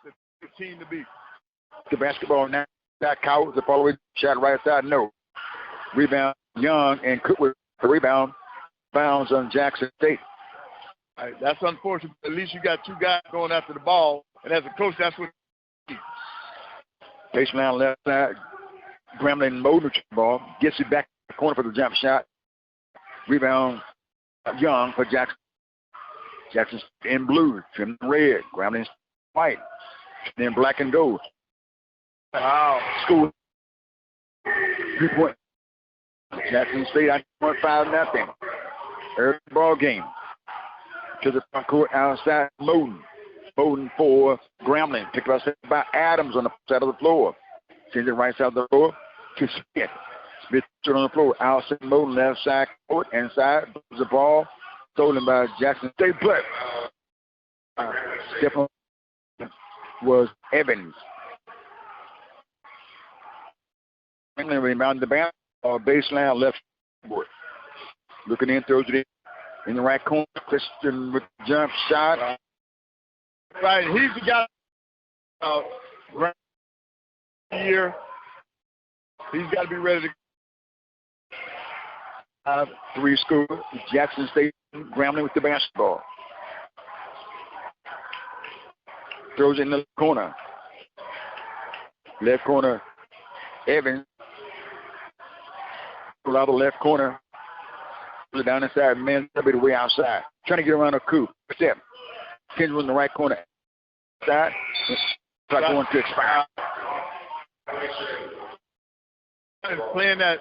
the team to beat. The basketball now. That Coward, the follow-away shot right side, no. Rebound, Young, and Cook with the rebound. Bounds on Jackson State. All right, that's unfortunate. At least you got two guys going after the ball, and as a coach, that's what. Baseline left side. Grambling Moden the ball. Gets it back to the corner for the jump shot. Rebound, Young for Jackson. Jackson's in blue, trimmed in red. Grambling's white. Then black and gold. Wow. School. 3 point. Jackson State, 5-0. Early ball game. To the front court outside, Moden. Moden for Grambling. Picked up by Adams on the side of the floor. Sends it right side of the floor to Smith. Smith on the floor. Outside Moden, left side court. Inside, the ball. Stolen by Jackson State. But Stephen was Evans. Grambling rebounded the basketball. Baseline left board. Looking in, throws it in the right corner. Christian with the jump shot. Right, he's the guy here. He's got to be ready to 3 score. Jackson State Grambling with the basketball. Throws it in the corner. Left corner, Evans. Pull out the left corner. Pull it down inside. Man, a bit way outside. Trying to get around a coup. Step. Kendrick in the right corner. Side. Like going to expire. Playing that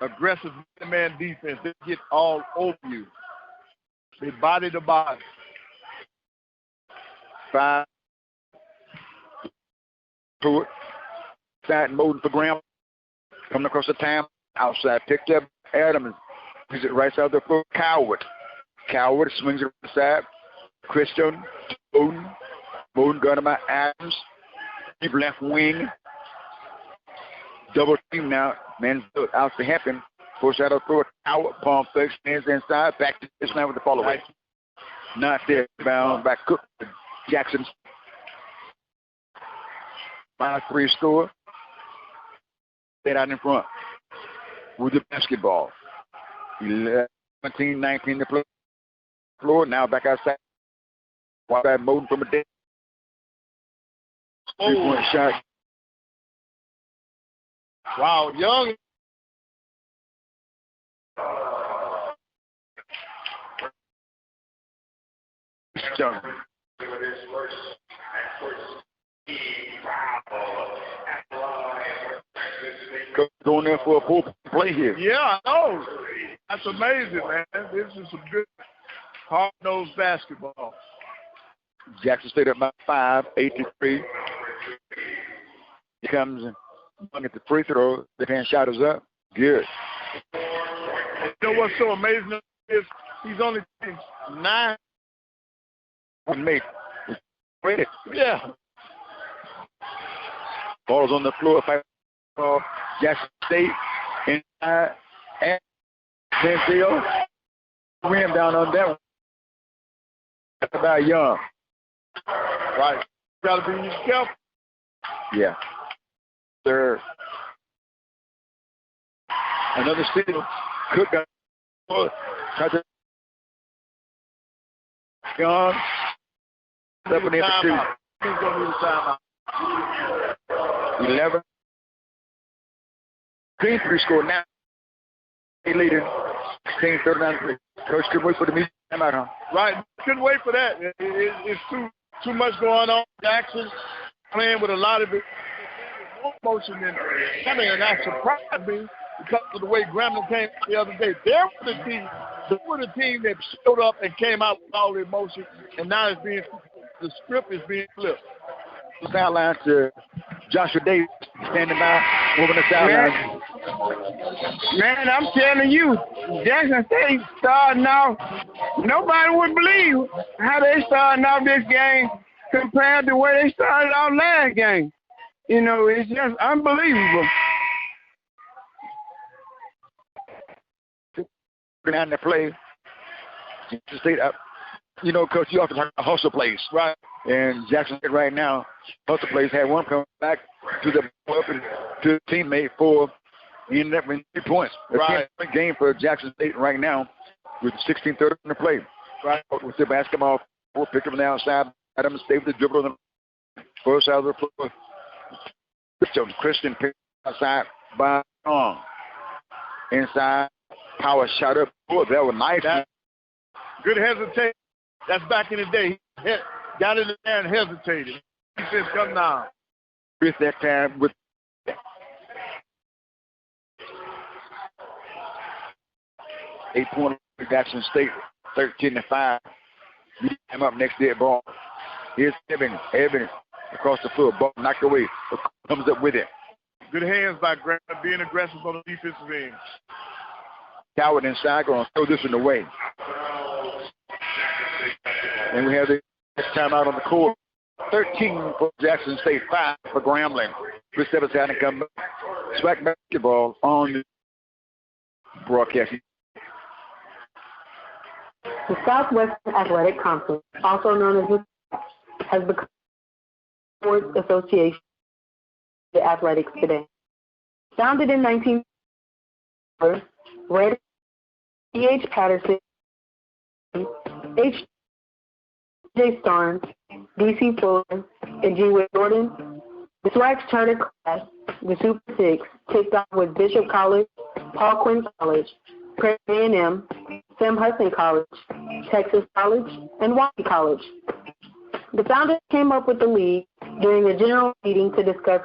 aggressive man defense, they get all over you. They body to body. 5. To it. Side Moden for Graham. Coming across the time. Outside. Picked up Adams. Puts it right side of the floor. Coward. Coward swings it right side. Christian. Moden. Moden got him by Adams. Deep left wing. Double team now. Man out to help him. Push out of the floor. Coward. Palm fake. Stands inside. Back to this line with the follow-away. Not there. Bound back. Cook. Jackson. 5-3 score. Stayed out in front with the basketball. 17-19 to play. Floor now back outside. Watch that Moden from a day. 3-point shot. Wow, Young. Young. Going there for a full play here. Yeah, I know. That's amazing, man. This is some good hard-nosed basketball. Jackson State up by 5, 8-3. He comes and at the free throw. The hand shot is up. Good. You know what's so amazing is he's only 9. Made. Ready. Yeah. Ball's on the floor. Jackson State inside and Denzel. Rim down on that one. That's about Young. Right. Got to be careful. Yeah. Third. Another steal. Cook got tried to Young. 7 in for 2. He's going to need a timeout. 11. Green 3 score now. He leading 16-39. Coach couldn't wait for the meeting timeout, huh? Right. Couldn't wait for that. It's too much going on. Jackson playing with a lot of it. More motion than and that surprised me because of the way Grambling came the other day. They were the team that showed up and came out with all the emotion, and now the script is being flipped. The sideline to Joshua Davis standing by, moving the sideline. Man, I'm telling you, Jackson State starting out, nobody would believe how they started out this game compared to the way they started out last game. You know, it's just unbelievable. Down the play. Jackson State up you know, Coach, you often talk about hustle plays. Right. And Jackson State right now, hustle plays had one come back to the teammate for he ended up with 3 points. A Right. 10-point game for Jackson State right now with 16:30 in the play. Right. With the basketball, pick up on the outside. Adams stay with the dribble on the first side of the floor. Christian picked outside by Strong. Inside, power shot up. Oh, that was nice. Good hesitation. That's back in the day. He got in there and hesitated. He says, come now. With that time, with 8 points for Jackson State, 13-5. I'm up next dead ball. Here's Evan across the floor. Ball knocked away. Comes up with it. Good hands by Grant, being aggressive on the defensive end. Coward inside, going to throw this one away. And we have the timeout on the court. 13 for Jackson State, 5 for Grambling. Chris Evans had to come back. Swag basketball on the broadcast. The Southwestern Athletic Conference, also known as the has become a sports association of athletics today. Founded in 1900, Red E.H. Patterson, H. J. Starnes, D.C. Fuller, and G. Wick Jordan, the SWAC's charter class, the Super Six, kicked off with Bishop College, Paul Quinn College, Prairie A&M, Sam Hudson College, Texas College, and Washington College. The founders came up with the league during a general meeting to discuss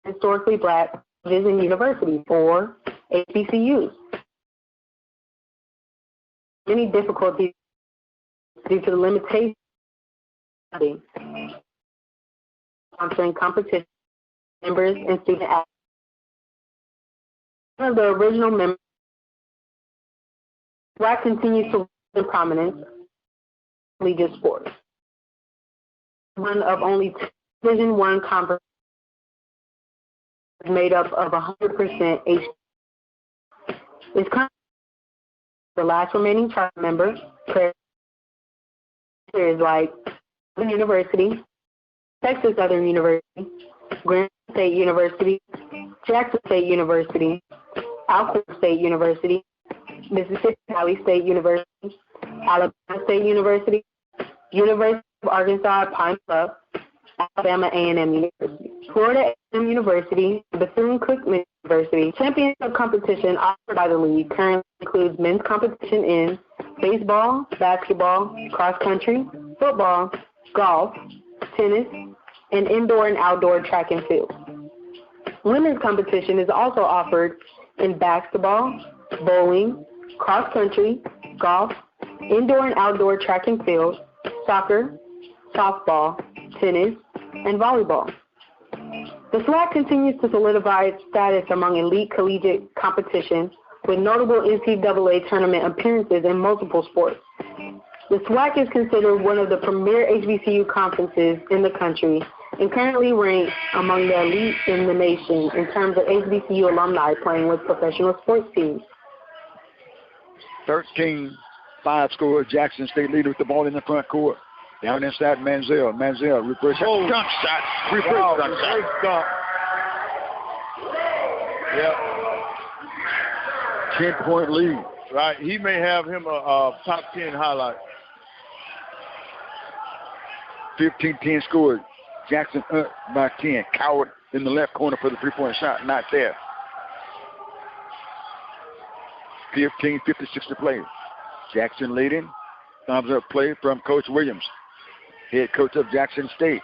historically black colleges and universities, or HBCUs. Many difficulties due to the limitations of sponsoring competition, members, and student athletes. One of the original members, SWAC continues to rise in prominence in collegiate sports. One of only 2 Division I conferences made up of 100% H. Is currently the last remaining charter member. Is like Southern University, Texas Southern University, Grambling State University, Jackson State University, Alcorn State University, Mississippi Valley State University, Alabama State University, University of Arkansas Pine Bluff, Alabama A&M University, Florida A&M University, Bethune-Cookman University. Championship competition offered by the league currently includes men's competition in baseball, basketball, cross country, football, golf, tennis, and indoor and outdoor track and field. Women's competition is also offered in basketball, bowling, cross country, golf, indoor and outdoor track and field, soccer, softball, tennis, and volleyball. The SWAC continues to solidify its status among elite collegiate competition with notable NCAA tournament appearances in multiple sports. The SWAC is considered one of the premier HBCU conferences in the country and currently ranks among the elite in the nation in terms of HBCU alumni playing with professional sports teams. 13-5 score. Jackson State leader with the ball in the front court. Down inside Manziel. Manziel, reverse shot. Dunk shot. Reverse dunk shot. Yep. 10-point lead. Right. He may have him a top 10 highlight. 15-10 scored. Jackson up by 10. Coward in the left corner for the three-point shot. Not there. 15-56 to play. Jackson leading. Thumbs up play from Coach Williams, head coach of Jackson State.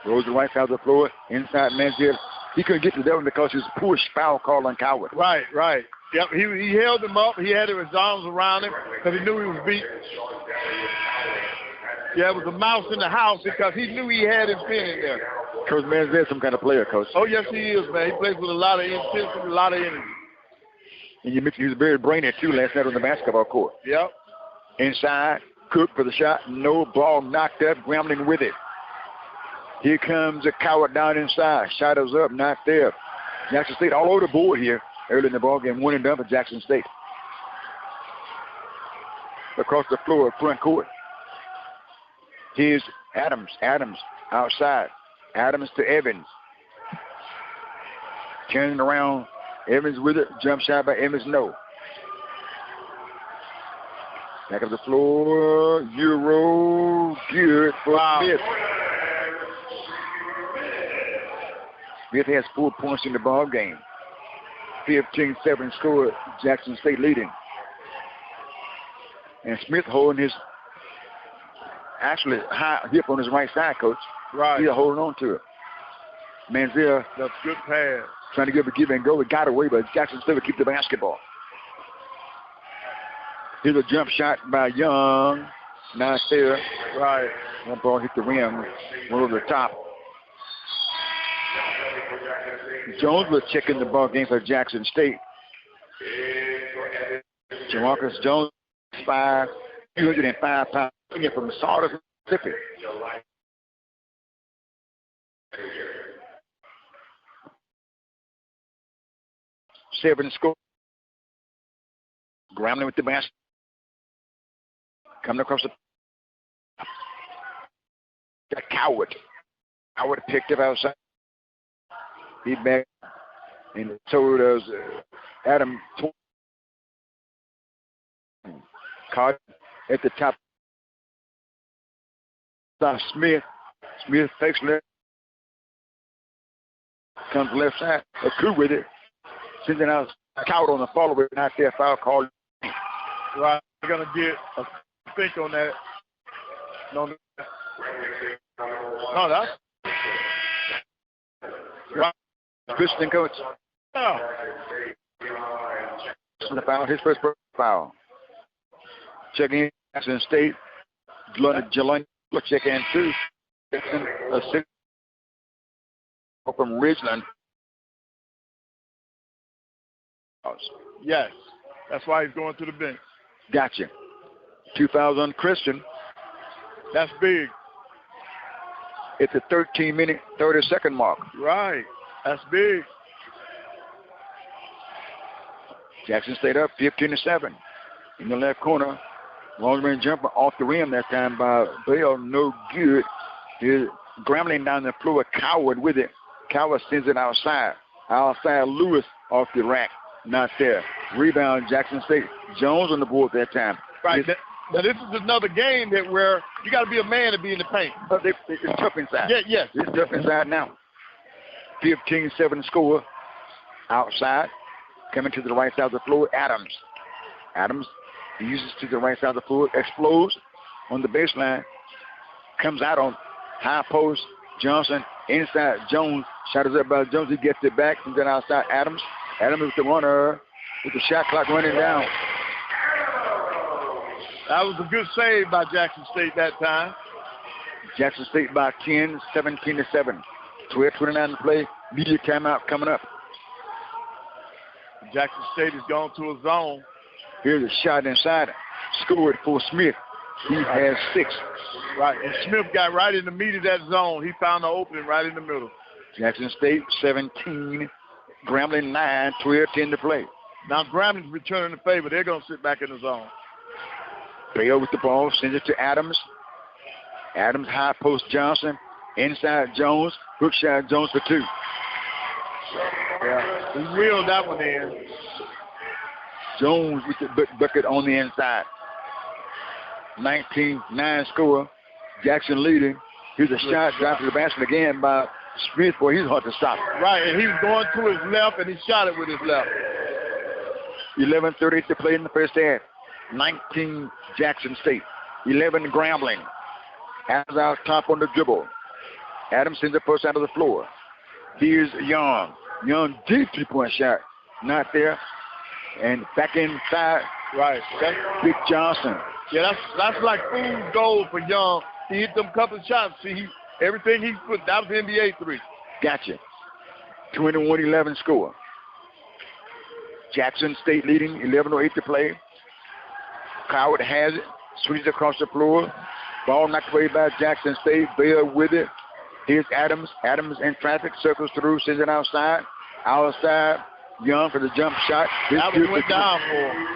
Goes the right side of the floor. Inside Manziel. He couldn't get to that one because his push foul call on Coward. Right. Yep, he held him up. He had his arms around him because he knew he was beat. Yeah, it was a mouse in the house because he knew he had his pin in there. Coach Manziel, some kind of player, Coach. Oh, yes, he is, man. He plays with a lot of intensity, a lot of energy. And you mentioned he was very brainy, too, last night on the basketball court. Yep. Inside, Cook for the shot. No ball knocked up. Grambling with it. Here comes a Coward down inside. Shot is up, not there. Jackson State all over the board here early in the ball game. One and done for Jackson State. across the floor at front court. Here's Adams. Adams outside. Adams to Evans. Turning around. Evans with it. Jump shot by Evans. No. Back of the floor. Euro. Good for Smith. Smith has 4 points in the ball game. 15-7 score. Jackson State leading. And Smith holding his actually high hip on his right side, coach. Right. He's holding on to it. Manziel. That's good pass. Trying to give a give and go. It got away, but Jackson State will keep the basketball. Here's a jump shot by Young. Not there. Right. One ball hit the rim. Went over the top. Jones was checking the ball game for Jackson State. Jamarcus Jones, 205 pounds, from Sardis, Mississippi. Seven score. Grambling with the basket. Coming across the Coward. Coward picked up outside. He back and told us Adam caught at the top. Smith. Smith fakes left. Comes left side. A coup with it. Sending out Coward on the follow-up. Not there. Foul call. Right. We're going to get a think on that. No, that's right. Christian coach. Oh. The foul, his first foul. Checking in, Jackson State. Jelani check in too. A six from Ridgeland. Yes, that's why he's going to the bench. Gotcha. 2 fouls on Christian. That's big. At the 13-minute, 30-second mark. Right. That's big. Jackson State up 15-7. In the left corner, long-range jumper off the rim that time by Bell. No good. Here's Grambling down the floor. Coward with it. Coward sends it outside. Outside Lewis off the rack. Not there. Rebound Jackson State. Jones on the board that time. Right. Now this is another game that where you got to be a man to be in the paint. It's tough inside. Yeah, yes. It's tough inside now. 15-7 score. Outside. Coming to the right side of the floor. Adams. Adams uses to the right side of the floor. Explodes on the baseline. Comes out on high post. Johnson inside. Jones. Shot is up by Jones. He gets it back. And then outside Adams. Adams with the runner. With the shot clock running down. That was a good save by Jackson State that time. Jackson State by 10, 17-7. 12:29 to play. Media timeout coming up. Jackson State has gone to a zone. Here's a shot inside. Scored for Smith. He has 6. Right, and Smith got right in the meat of that zone. He found the opening right in the middle. Jackson State 17. Grambling 9, 12-10 to play. Now Grambling's returning the favor. They're going to sit back in the zone. Bale with the ball, sends it to Adams. Adams high post Johnson. Inside Jones. Hook shot Jones for 2. Yeah, he reeled that one in. Jones with the bucket on the inside. 19-9 score. Jackson leading. Here's a shot dropped to the basket again by Smith. Boy, he's hard to stop. Right, and he was going to his left, and he shot it with his left. 11:30 to play in the first half. 19 Jackson State. 11 Grambling. Adams out top on the dribble. Adams sends it first out of the floor. Here's Young. Young deep 3-point shot. Not there. And back inside. Right. That's Big Johnson. Yeah, that's like food gold for Young. He hit them couple of shots. See, everything he put, that was the NBA 3. Gotcha. 21-11 score. Jackson State leading, 11:08 to play. Coward has it, swings across the floor. Ball knocked away by Jackson State. Bell with it. Here's Adams. Adams in traffic, circles through, sends it outside. Outside, Young for the jump shot. That one went down for him.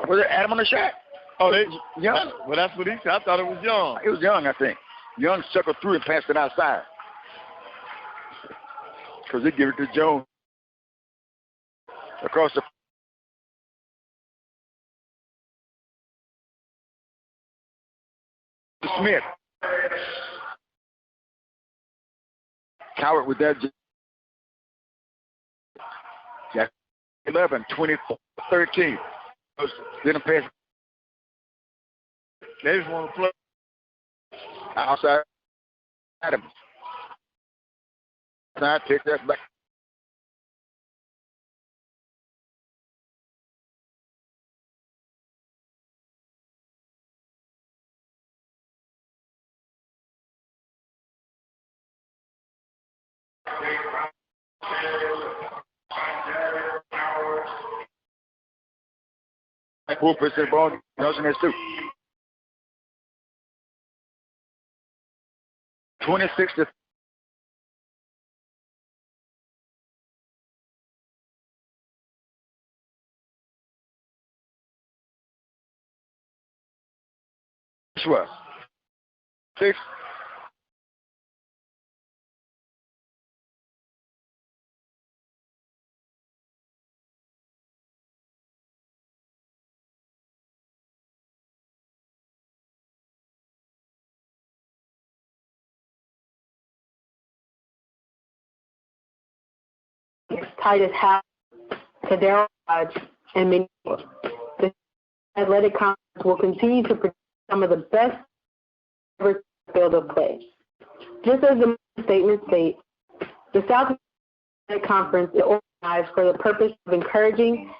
Was it Adam on the shot? Oh, they Young. Well, that's what he said. I thought it was Young. It was Young, I think. Young circled through and passed it outside. Because they give it to Jones. Across the Smith. Coward with that. Jack 11, 24, 13. Didn't pass. They just want to play. Outside Adams. Side, take that back. Full pitch to the ball. Nelson has two. 26 to Joshua. 6. Titus Howe, Kadero Lodge, and many more. The athletic conference will continue to produce some of the best ever field of play. Just as the statement states, the South Athletic Conference is organized for the purpose of encouraging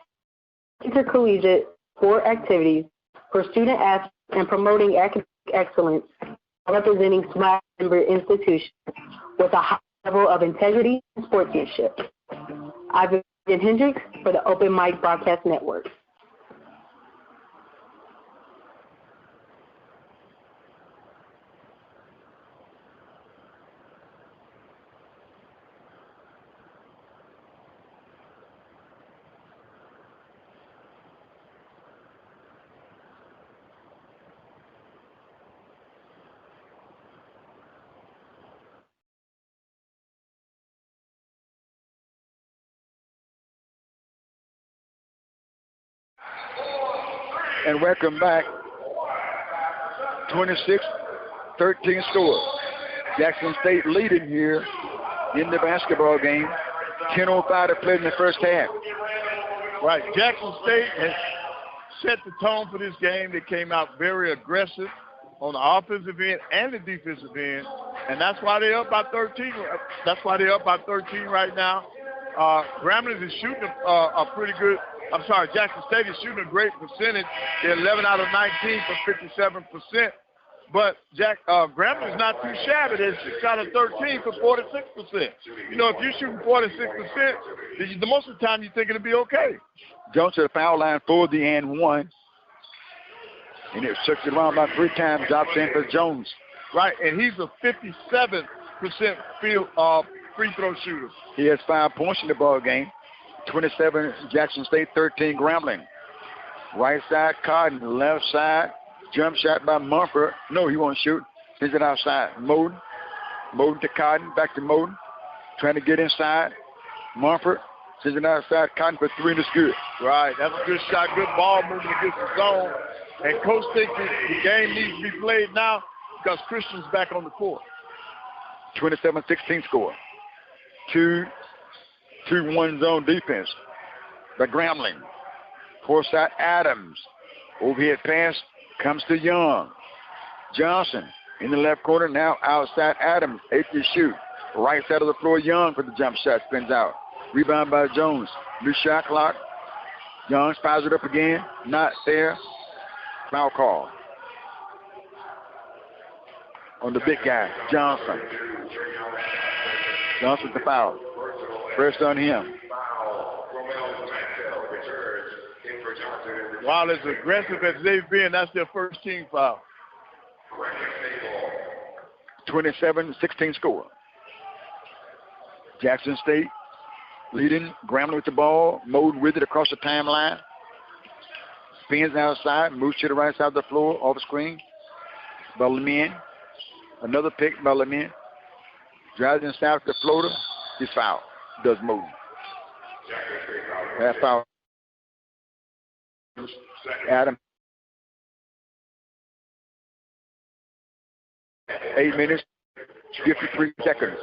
intercollegiate sport activities for student athletes and promoting academic excellence, representing SMAC member institutions with a high level of integrity and sportsmanship. I've been Jen Hendricks for the Open Mic Broadcast Network. And welcome back. 26-13 score. Jackson State leading here in the basketball game. 10:05 to play in the first half. Right. Jackson State has set the tone for this game. They came out very aggressive on the offensive end and the defensive end, and that's why they're up by 13. That's why they're up by 13 right now. Grambling is shooting a pretty good. I'm sorry, Jackson State is shooting a great percentage. They're 11 out of 19 for 57%. But Grambling is not too shabby. They're 6 out of 13 for 46%. You know, if you're shooting 46%, the most of the time you think it'll be okay. Jones to the foul line for the and one. And it circles around about 3 times, drops in for Jones. Right, and he's a 57% free throw shooter. He has 5 points in the ball game. 27 Jackson State, 13 Grambling. Right side, Cotton. Left side, jump shot by Mumford. No, he won't shoot. Sends it outside. Moden to Cotton. Back to Moden. Trying to get inside. Mumford sends it outside. Cotton for 3 and it's good. Right, that's a good shot. Good ball moving against the zone. And Coach thinks the game needs to be played now because Christian's back on the court. 27-16 score. 2-1 zone defense by Grambling. Forsyth Adams. Overhead pass comes to Young. Johnson in the left corner. Now outside Adams. 8 to shoot. Right side of the floor, Young for the jump shot. Spins out. Rebound by Jones. New shot clock. Young fires it up again. Not there. Foul call on the big guy, Johnson. Johnson's the foul. First on him. While as aggressive as they've been, that's their first team foul. 27-16 score. Jackson State leading. Grambling with the ball. Mode with it across the timeline. Spins outside, moves to the right side of the floor, off the screen. Bellarmine. Another pick, Bellarmine. Drives inside with the floater. He's fouled. Does move. That foul. Adam. 8 minutes, 53 seconds.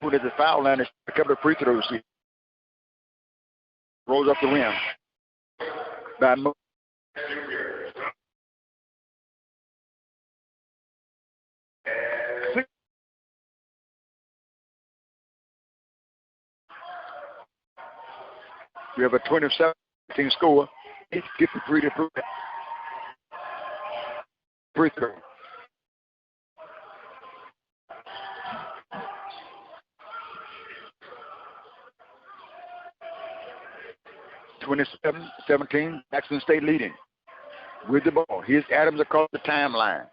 Put at the foul line, it's a couple of free throws. Rolls up the rim. By Mo. We have a 27 score. 53 to free throw. (27-17). Jackson State leading with the ball. Here's Adams across the timeline.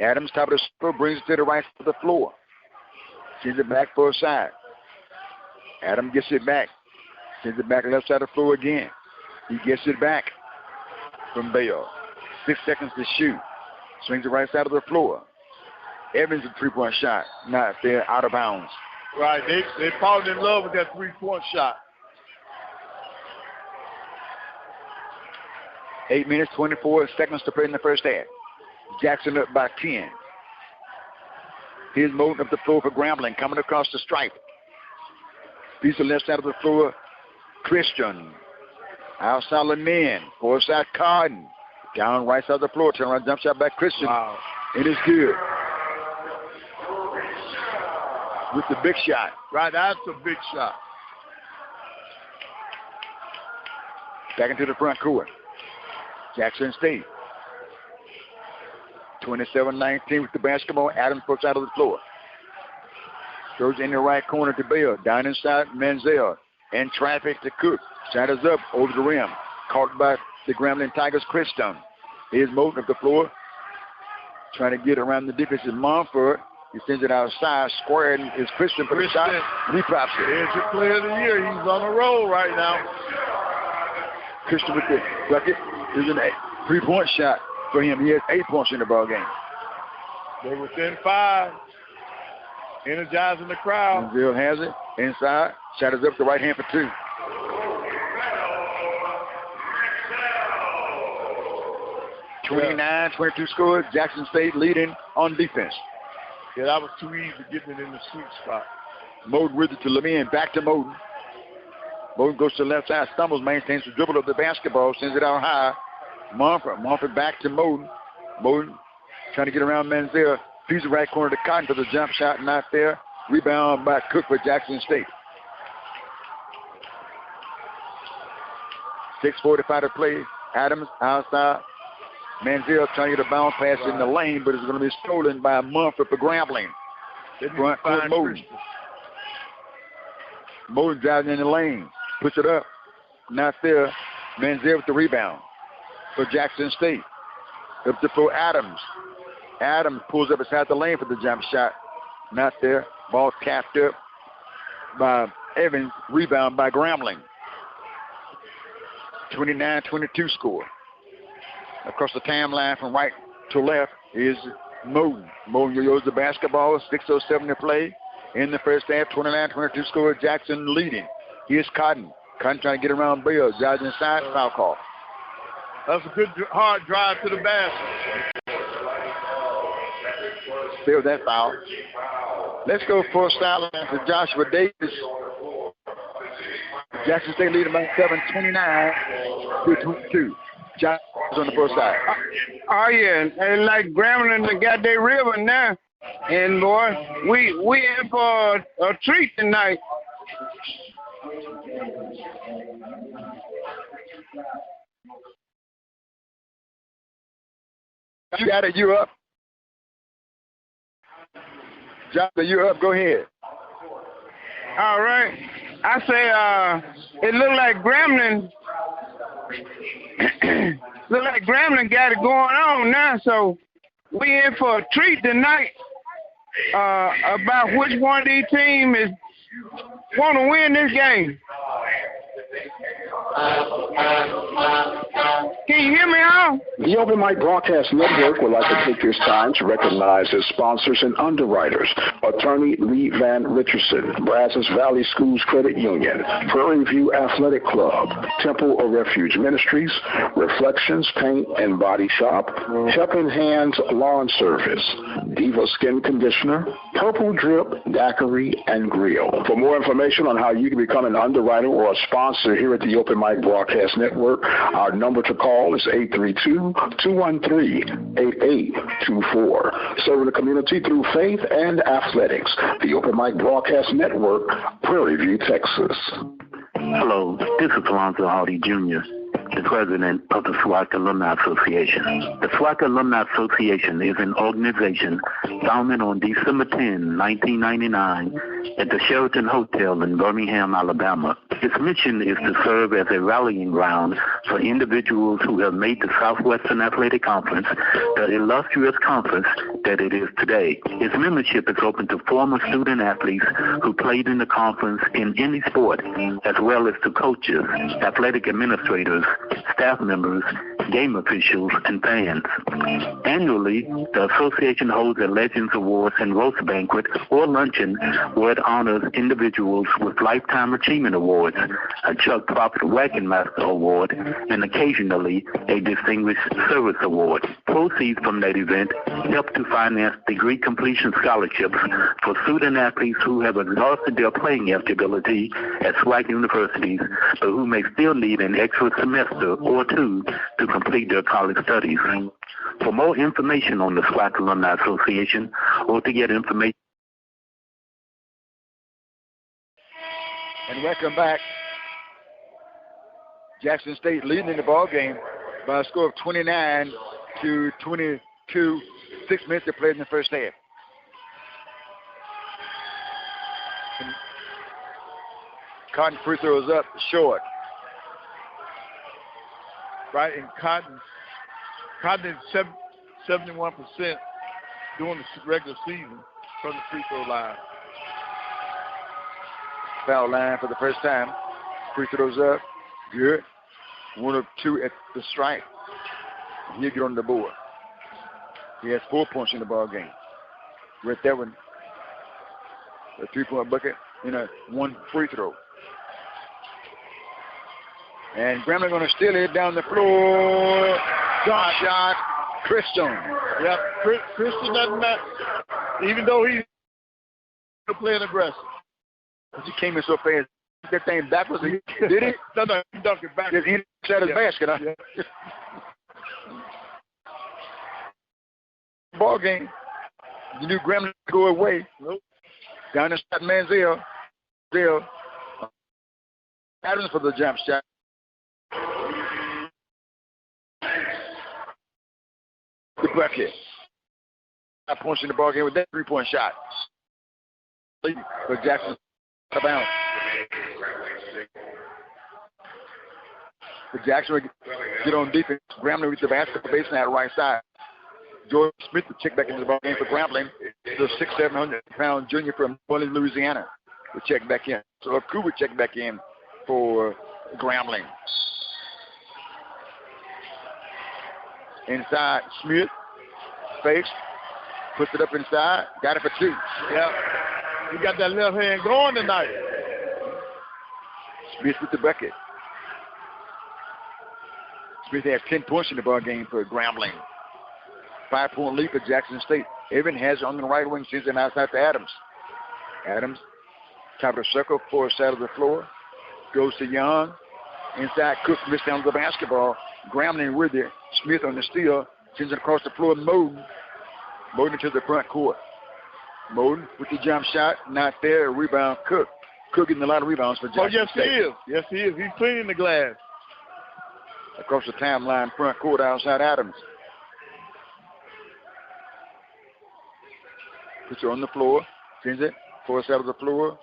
Adams, top of the score, brings it to the right side of the floor. Sends it back for a side. Adams gets it back. Sends it back left side of the floor again. He gets it back from Bell. 6 seconds to shoot. Swings it right side of the floor. Evans a three-point shot. Not there, out of bounds. Right, they falling in love with that three-point shot. 8 minutes, 24 seconds to play in the first half. Jackson up by 10. Here's Moten up the floor for Grambling, coming across the stripe. Piece of left side of the floor, Christian. Outside Lemin, four side Carden. Down right side of the floor, turn around, jump shot back Christian. Wow. It is good. With the big shot. Right, that's a big shot. Back into the front court. Jackson State. 27-19 with the basketball. Adams puts out of the floor. Throws in the right corner to Bell. Down inside Manziel. In traffic to Cook. Shot is up over the rim. Caught by the Grambling Tigers, Christian. Here's Moten up the floor. Trying to get around the defense is Mumford. He sends it outside. Square and is Christian for the shot. And he pops it. Here's your player of the year. He's on a roll right now. Christian with the bucket. There's a three-point shot for him. He has 8 points in the ball game. They're within 5. Energizing the crowd. Manziel has it. Inside. Shot is up the right hand for 2. Yeah. 29-22 score. Jackson State leading on defense. Yeah, that was too easy getting it in the sweet spot. Moten with it to Lemin. Back to Moten. Moten goes to the left side. Stumbles, maintains the dribble of the basketball. Sends it out high. Mumford back to Moten. Moten trying to get around Manziel. Piece of right corner to Cotton for the jump shot. Not there. Rebound by Cook for Jackson State. 6:45 to play. Adams outside. Manziel trying to get a bounce pass in the lane, but it's going to be stolen by Mumford for Grambling. Front court Moten. Moten driving in the lane. Puts it up. Not there. Manziel with the rebound for Jackson State. Up to for Adams. Adams pulls up inside the lane for the jump shot. Not there. Ball tapped up by Evans. Rebound by Grambling. 29-22 score. Across the timeline from right to left is Moten. Moten yours the basketball. 6:07 to play in the first half. 29-22 score. Jackson leading. Here's Cotton. Cotton trying to get around Bell. Drives inside. Foul call. That's a good hard drive to the basket. Still that foul. Let's go for a sideline for Joshua Davis. Jackson State leading by 7, 29-22. Joshua on the first side. Oh yeah, and like Grambling they got their river now, and boy, we in for a treat tonight. You got it. You up? Joshua, you up? Go ahead. All right. I say it looked like Grambling. Look like Grambling got it going on now, so we in for a treat tonight about which one of these teams want to win this game. Can you hear me, Al? The Open Mic Broadcast Network would like to take this time to recognize its sponsors and underwriters: Attorney Lee Van Richardson, Brazos Valley Schools Credit Union, Prairie View Athletic Club, Temple of Refuge Ministries, Reflections Paint and Body Shop, Helping Hands Lawn Service, Diva Skin Conditioner, Purple Drip Daiquiri and Grill. For more information on how you can become an underwriter or a sponsor here at the Open Mic Broadcast Network, our number to call is 832-213-8824. Serving the community through faith and athletics. The Open Mic Broadcast Network, Prairie View, Texas. Hello, this is Alonzo Hardy Jr., the president of the SWAC Alumni Association. The SWAC Alumni Association is an organization founded on December 10, 1999, at the Sheraton Hotel in Birmingham, Alabama. Its mission is to serve as a rallying ground for individuals who have made the Southwestern Athletic Conference the illustrious conference that it is today. Its membership is open to former student athletes who played in the conference in any sport, as well as to coaches, athletic administrators, staff members, game officials, and fans. Annually, the association holds a Legends Awards and Roast Banquet or luncheon where it honors individuals with Lifetime Achievement Awards, a Chuck Prophet Wagonmaster Award, and occasionally a Distinguished Service Award. Proceeds from that event help to finance degree completion scholarships for student athletes who have exhausted their playing eligibility at SWAC universities, but who may still need an extra semester or two to complete their college studies. For more information on the SWAC Alumni Association or to get information. And welcome back. Jackson State leading in the ball game by a score of 29-22. 6 minutes to play in the first half. And Cotton free throws up short. Right, and Cotton is 71% during the regular season from the free throw line. Foul line for the first time. Free throws up. Good. 1 of 2 at the strike. He'll get on the board. He has 4 points in the ball game. With that one, a 3-point bucket and a 1 free throw. And Grambling going to steal it down the floor. Shot. Christian. Yep, Christian doesn't matter. Even though he's playing aggressive. He came in so fast. That thing backwards. Did he? No, he dunked it back. Just inside his basket, huh? Yeah. Ball game. You knew Grambling to go away. Nope. Down inside Manziel. Adams for the jump shot. The bucket. 5 points in the ball game with that 3-point shot. For Jackson out of bounds. For Jackson will get on defense. Grambling with the basketball baseline at right side. George Smith will check back into the ball game for Grambling. The 600-700-pound junior from Orleans, Louisiana, will check back in. So Aku will check back in for Grambling. Inside, Smith fakes, puts it up inside, got it for 2. Yeah, he got that left hand going tonight. Smith with the bucket. Smith has 10 points in the ball game for Grambling. 5-point lead for Jackson State. Evan has it on the right wing, sends it outside to Adams. Adams, top of the circle, far side of the floor, goes to Young. Inside, Cook missed down the basketball. Grambling with it. Smith on the steal, sends it across the floor. Moden to the front court. Moden with the jump shot, not there. Rebound, Cook. Cook getting a lot of rebounds for Jackson yes, State. he is. Yes, he is. He's cleaning the glass. Across the timeline, front court, outside Adams. Puts it on the floor, sends it, far side of the floor.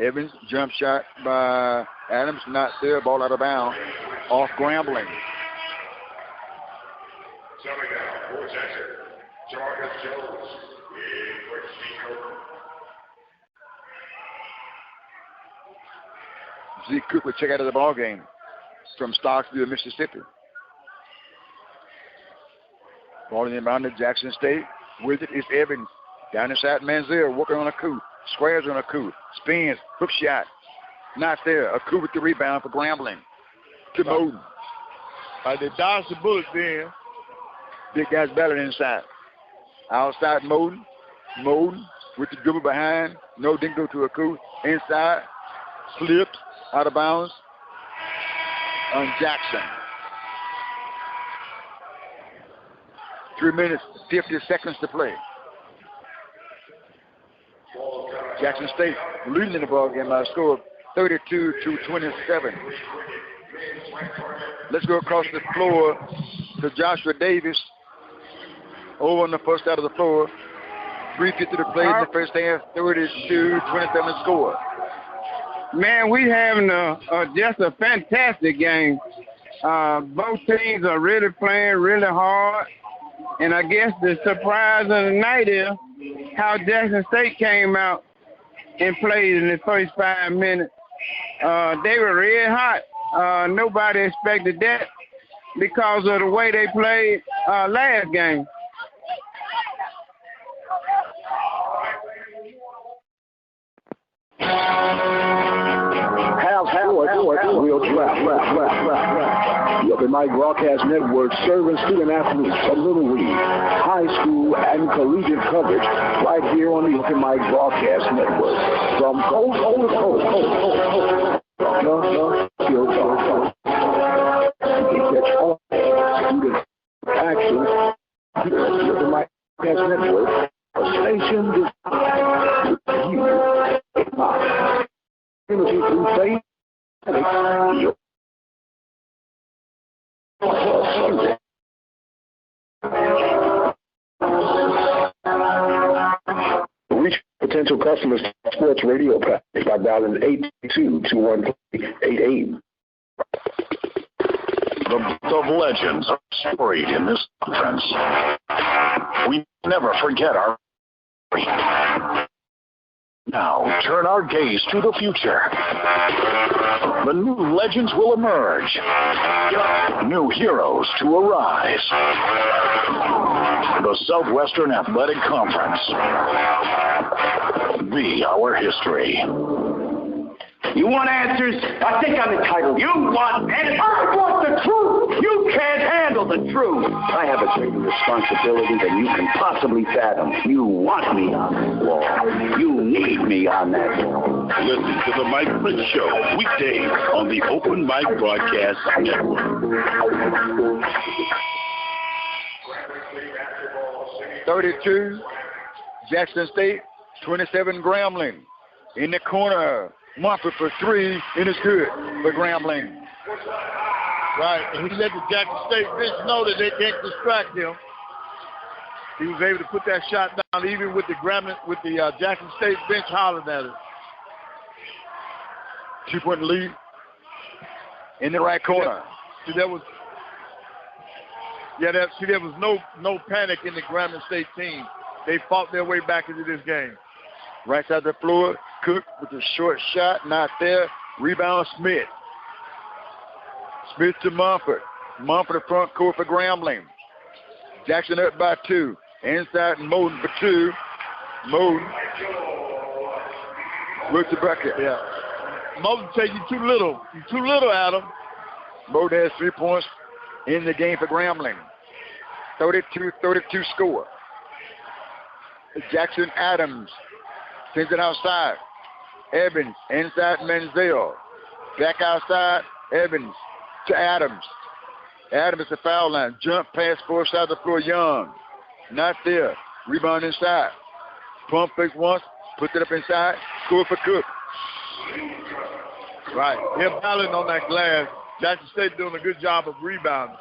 Evans, jump shot by Adams, not there. Ball out of bounds, off Grambling. Zeke Cook will check out of the ball game from Starksville, Mississippi. Ball in inbound to Jackson State. With it is Evans. Down inside Manziel, working on a coup. Squares on a coup. Spins, hook shot. Not there. A coup with the rebound for Grambling. To Moden. They dodged the bullet there. Big guys battling inside. Outside Moden. Moden with the dribble behind. No, didn't go to a coup. Inside. Slipped out of bounds on Jackson. 3 minutes, 50 seconds to play. Jackson State leading in the ball game by a score of 32-27. Let's go across the floor to Joshua Davis. Over on the first side of the floor. 3:50 to play in the first half. 32-27 score. Man, we having just a fantastic game. Both teams are really playing really hard. And I guess the surprise of the night is how Jackson State came out and played in the first 5 minutes. They were red hot. Nobody expected that because of the way they played last game. Real trap. The Open Mic Broadcast Network serving student athletes from Little League, high school, and collegiate coverage right here on the Open Mic Broadcast Network. From coast to coast. You can catch all student action here at the Open Mic Broadcast Network, a station designed to you. Unity through faith. Reach potential customers to sports radio package by dialing 822-213-88. The book of legends are storied in this conference. We never forget our story. Now, turn our gaze to the future. The new legends will emerge. New heroes to arise. The Southwestern Athletic Conference. Be our history. You want answers? I think I'm entitled. You want answers? I want the truth. You can't handle the truth. I have a greater responsibility than you can possibly fathom. You want me on that wall. You need me on that wall. Listen to the Mike Prince Show weekdays on the Open Mic Broadcast Network. 32, Jackson State, 27, Grambling. In the corner, Mumford for three, and it's good for Grambling. Right, and he let the Jackson State bench know that they can't distract him. He was able to put that shot down, even with the Jackson State bench hollering at him. 2-point lead in the right corner. There was no panic in the Grambling State team. They fought their way back into this game. Right side of the floor, Cook with a short shot, not there. Rebound, Smith. Smith to Mumford. Mumford the front court for Grambling. Jackson up by 2. Inside Moden for 2. Moden with the bucket. Yeah. Moden say you too little. You too little, Adam. Moden has 3 points in the game for Grambling. 32-32 score. Jackson Adams sends it outside. Evans inside Manziel. Back outside. Evans to Adams. Adams at the foul line. Jump pass far side of the floor. Young. Not there. Rebound inside. Pump fake once. Put it up inside. Score for Cook. Right. They're battling on that glass. Jackson State doing a good job of rebounding.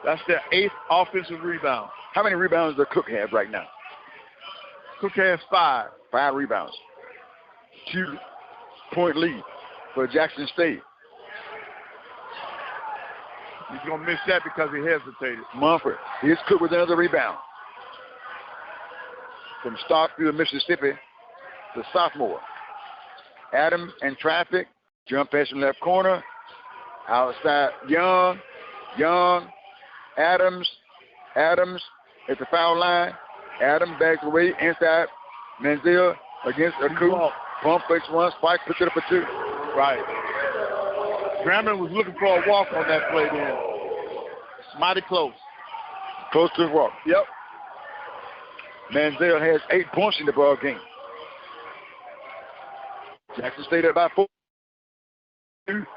That's their 8th offensive rebound. How many rebounds does Cook have right now? Cook has 5. 5 rebounds. 2-point lead for Jackson State. He's going to miss that because he hesitated. Mumford. Here's Cook with another rebound. From Starkville, Mississippi, the sophomore. Adams in traffic. Jump pass in left corner. Outside, Young, Adams at the foul line. Adams backs away inside. Manziel against Aku. Pump fakes one, spike, puts it up for two. Right. Grambling was looking for a walk on that play then. It's mighty close. Close to the walk. Yep. Manziel has 8 points in the ball game. Jackson State at about 4.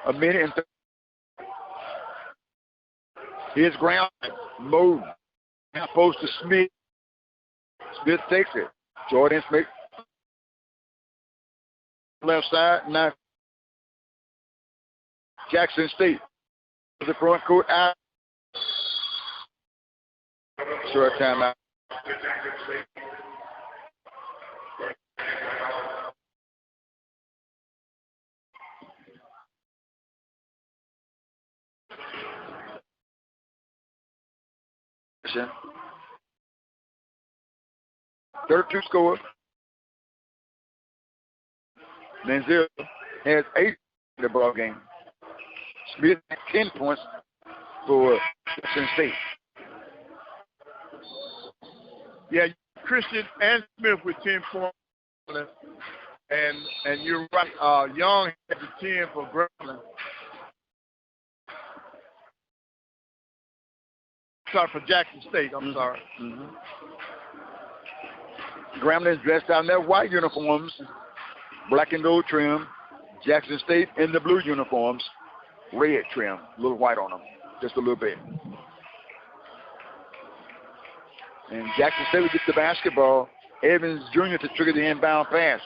A minute and 30. Here's Grambling. Mode. Now post to Smith. Smith takes it. Jordan Smith. Left side. Now Jackson State. To the front court. Out. Short timeout. Third two score. Manziel has 8 in the ball game. Smith has 10 points for Jackson State. Yeah, Christian and Smith with 10 points. And you're right. Young had the 10 for Grambling. Sorry, for Jackson State. I'm sorry. Mm-hmm. Grambling is dressed out in their white uniforms, black and gold trim. Jackson State in the blue uniforms, red trim, a little white on them, just a little bit. And Jackson State will get the basketball. Evans Jr. to trigger the inbound pass.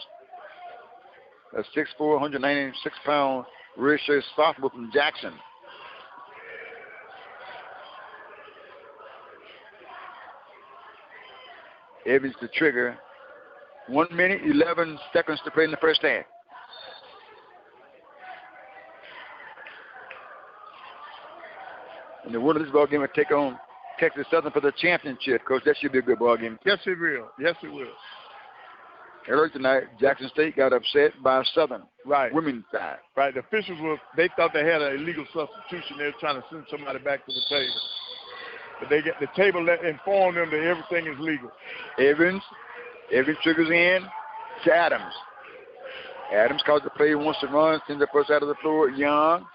A 6'4", 196-pound redshirt sophomore from Jackson. Evans to trigger. 1 minute, 11 seconds to play in the first half. And the winner of this ball game will take on Texas Southern for the championship. Coach, that should be a good ball game. Yes, it will. Yes, it will. Earlier tonight, Jackson State got upset by Southern. Right. Women's side. Right. The officials they thought they had an illegal substitution. They were trying to send somebody back to the table. But the table informed them that everything is legal. Evans triggers in to Adams. Adams calls the play, wants to run, sends the first out of the floor. Young,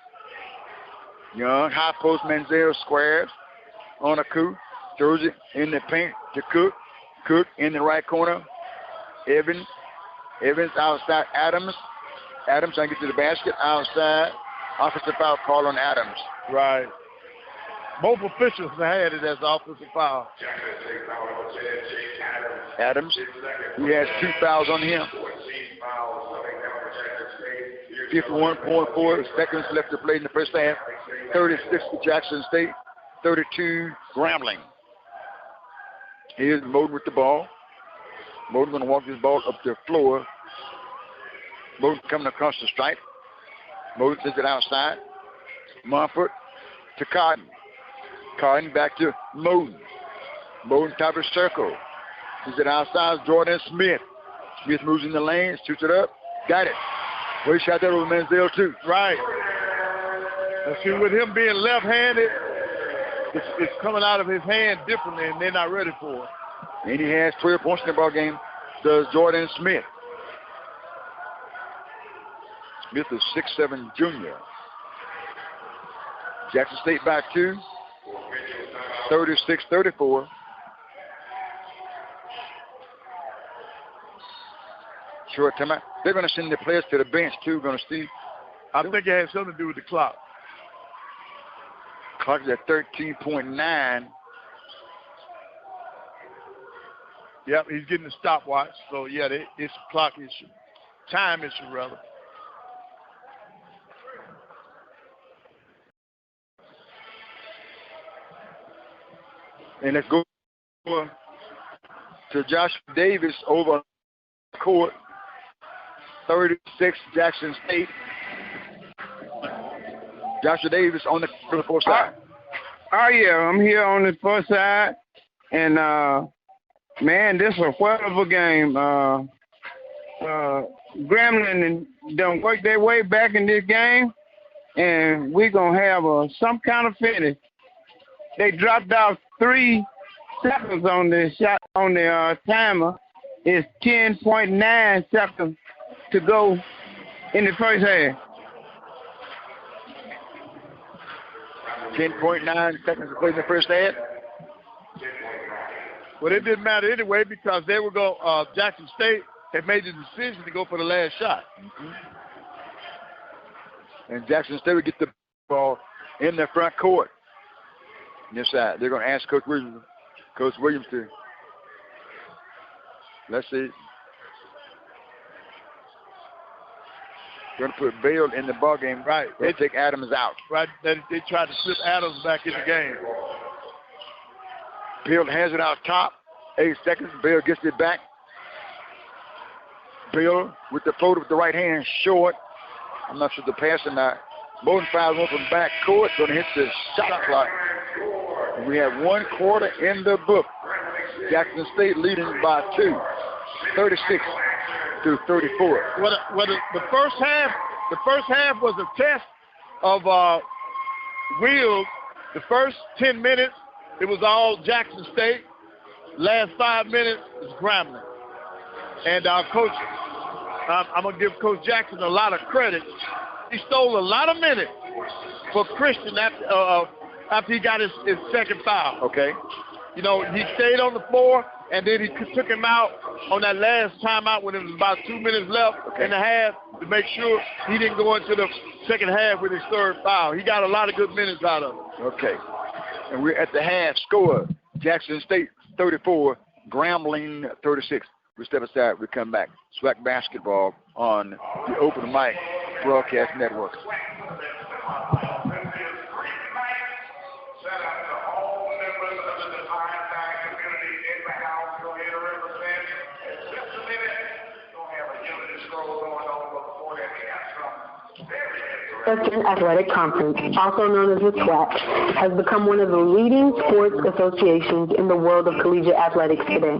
high post, Manziel squares on a coup. Throws it in the paint to Cook. Cook in the right corner. Evans outside Adams. Adams trying to get to the basket outside. Offensive foul call on Adams. Right. Both officials had it as offensive foul. Adams, he has 2 fouls on him. 51.4 seconds left to play in the first half. 36 for Jackson State, 32 Grambling. Here's Moden with the ball. Moden going to walk this ball up the floor. Moden coming across the stripe. Moden sends it outside. Mumford to Cotton. Cotton back to Moden. Moden top of the circle. Sends it outside. Jordan Smith. Smith moves in the lane, shoots it up. Got it. Well, he shot that over Manziel too. Right. And see, with him being left-handed, it's coming out of his hand differently, and they're not ready for it. And he has 12 points in the ball game. Does Jordan Smith. Smith is 6'7" junior. Jackson State back 2. 36-34. Short time out. They're going to send the players to the bench too. Going to see. I think it has something to do with the clock. Clock is at 13.9. Yep, he's getting the stopwatch. So, yeah, it's a clock issue. Time issue, rather. And let's go to Josh Davis over court. 36 Jackson State. Joshua Davis on the fourth side. Oh, yeah, I'm here on the fourth side. And, man, this is a whale of a game. Grambling done worked their way back in this game, and we're going to have some kind of finish. They dropped out 3 seconds on the shot on the timer. It's 10.9 seconds to go in the first half. 10.9 seconds to play in the first half. Well, it didn't matter anyway because they were going. Jackson State had made the decision to go for the last shot. And Jackson State would get the ball in the front court. This side, they're going to ask Coach Williams to. Let's see. Going to put Bale in the ball game. Right. They take Adams out. Right. They tried to slip Adams back in the game. Bale has it out top. 8 seconds. Bale gets it back. Bale with the floater with the right hand short. I'm not sure the pass or not. Bowden fouls one from back court. Going to hit the shot clock. And we have 1 quarter in the book. Jackson State leading by 2. 36 to 34. The first half was a test of Wheels. The first 10 minutes, it was all Jackson State. Last 5 minutes is Grambling. And our coach, I'm going to give Coach Jackson a lot of credit. He stole a lot of minutes for Christian after he got his second foul. Okay. You know, he stayed on the floor, and then he took him out on that last timeout when it was about 2 minutes left in the half to make sure he didn't go into the second half with his third foul. He got a lot of good minutes out of it. Okay. And we're at the half score. Jackson State 34, Grambling 36. We step aside. We come back. SWAC basketball on the Open Mic Broadcast Network. Western Athletic Conference, also known as the SWAC, has become one of the leading sports associations in the world of collegiate athletics today.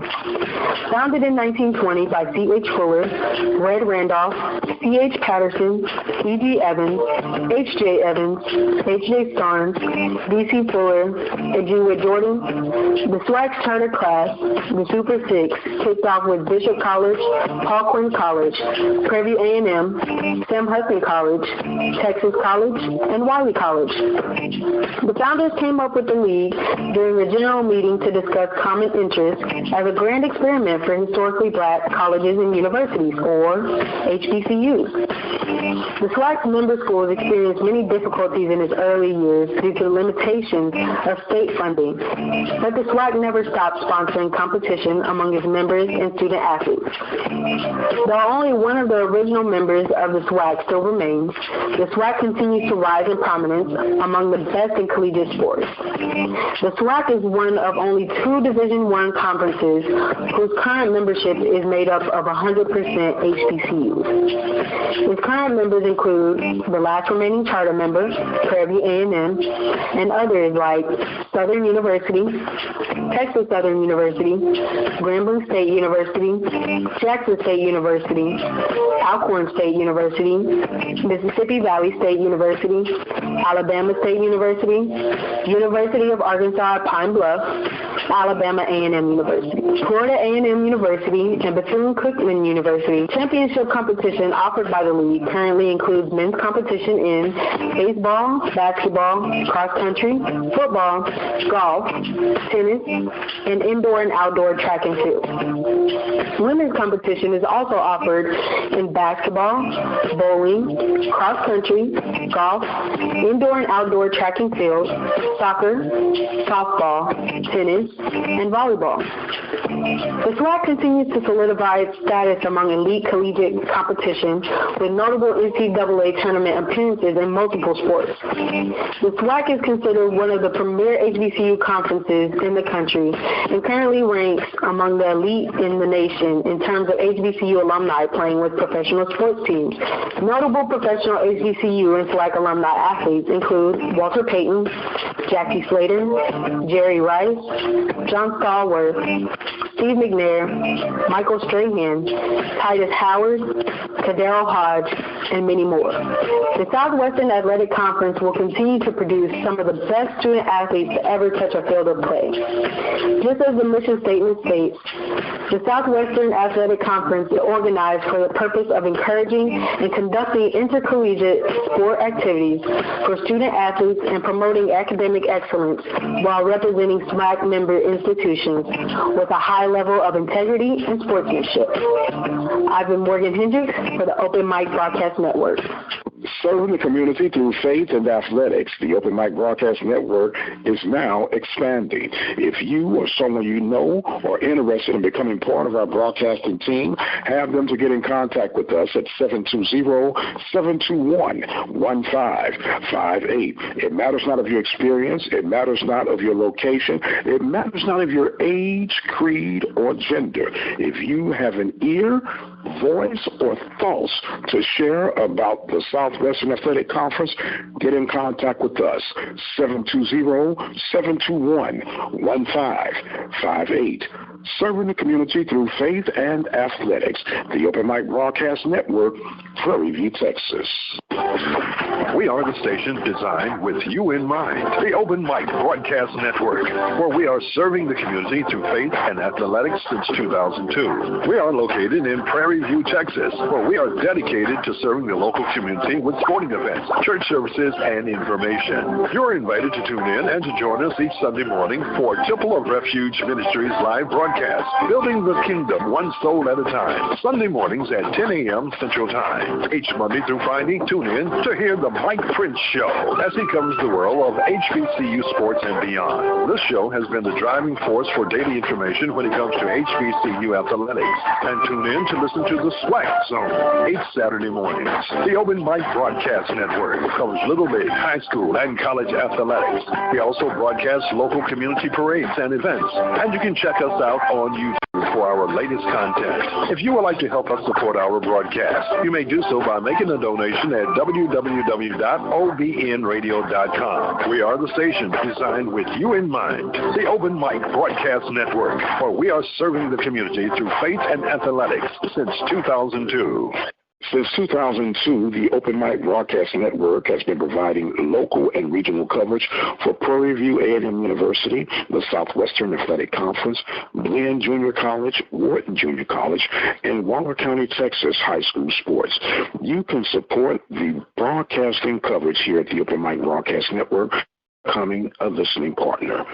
Founded in 1920 by C.H. Fuller, Red Randolph, C.H. Patterson, E.G. Evans, H.J. Evans, H.J. Starnes, D.C. Fuller, and Jewett Jordan, the SWAC's charter class, the Super Six, kicked off with Bishop College, Paul Quinn College, Prairie A&M, Sam Houston College, Texas College, and Wiley College. The founders came up with the league during a general meeting to discuss common interests as a grand experiment for historically black colleges and universities, or HBCUs. The SWAC's member schools experienced many difficulties in its early years due to the limitations of state funding, but the SWAC never stopped sponsoring competition among its members and student athletes. Though only one of the original members of the SWAC still remains, the SWAC continues to rise in prominence among the best in collegiate sports. The SWAC is one of only 2 Division I conferences whose current membership is made up of 100% HBCUs. Its current members include the last remaining charter member, Prairie A&M, and others like Southern University, Texas Southern University, Grambling State University, Jackson State University, Alcorn State University, Mississippi Valley State University, Alabama State University, University of Arkansas at Pine Bluff, Alabama A&M University, Florida A&M University, and Bethune-Cookman University. Championship competition offered by the league currently includes men's competition in baseball, basketball, cross country, football, golf, tennis, and indoor and outdoor track and field. Women's competition is also offered in basketball, bowling, cross country, golf, indoor and outdoor track and field, soccer, softball, tennis, and volleyball. The SWAC continues to solidify its status among elite collegiate competition with notable NCAA tournament appearances in multiple sports. The SWAC is considered one of the premier HBCU conferences in the country and currently ranks among the elite in the nation in terms of HBCU alumni playing with professional sports teams. Notable professional HBCU and SWAC alumni athletes include Walter Payton, Jackie Slater, Jerry Rice, John Stallworth, Steve McNair, Michael Strahan, Titus Howard, Cadero Hodge, and many more. The Southwestern Athletic Conference will continue to produce some of the best student athletes to ever touch a field of play. Just as the mission statement states, the Southwestern Athletic Conference is organized for the purpose of encouraging and conducting intercollegiate sport activities for student athletes and promoting academic excellence while representing SWAC member institutions with a high level of integrity and sportsmanship. I've been Morgan Hendricks for the Open Mic Broadcast Network. Serving the community through faith and athletics, the Open Mic Broadcast Network is now expanding. If you or someone you know are interested in becoming part of our broadcasting team, have them to get in contact with us at 720-721-1558. It matters not of your experience. It matters not of your location. It matters not of your age, creed, or gender. If you have an ear, voice, or thoughts to share about the Southwestern Athletic Conference, get in contact with us, 720-721-1558. Serving the community through faith and athletics, the Open Mic Broadcast Network, Prairie View, Texas. We are the station designed with you in mind, the Open Mic Broadcast Network, where we are serving the community through faith and athletics since 2002. We are located in Prairie View, Texas, where we are dedicated to serving the local community with sporting events, church services, and information. You're invited to tune in and to join us each Sunday morning for Temple of Refuge Ministries live broadcast, Building the Kingdom one soul at a time, Sunday mornings at 10 a.m. Central Time. Each Monday through Friday, tune in to hear the Mike Prince Show as he covers the world of HBCU sports and beyond. This show has been the driving force for daily information when it comes to HBCU athletics. And tune in to listen to the SWAC Zone each Saturday mornings. The Open Mic Broadcast Network covers Little League, high school, and college athletics. We also broadcast local community parades and events. And you can check us out on YouTube for our latest content. If you would like to help us support our broadcast, you may do so by making a donation at www.obnradio.com. We are the station designed with you in mind, the Open Mic Broadcast Network, where we are serving the community through faith and athletics since 2002. Since 2002, the Open Mic Broadcast Network has been providing local and regional coverage for Prairie View A&M University, the Southwestern Athletic Conference, Glenn Junior College, Wharton Junior College, and Waller County, Texas high school sports. You can support the broadcasting coverage here at the Open Mic Broadcast Network, becoming a listening partner.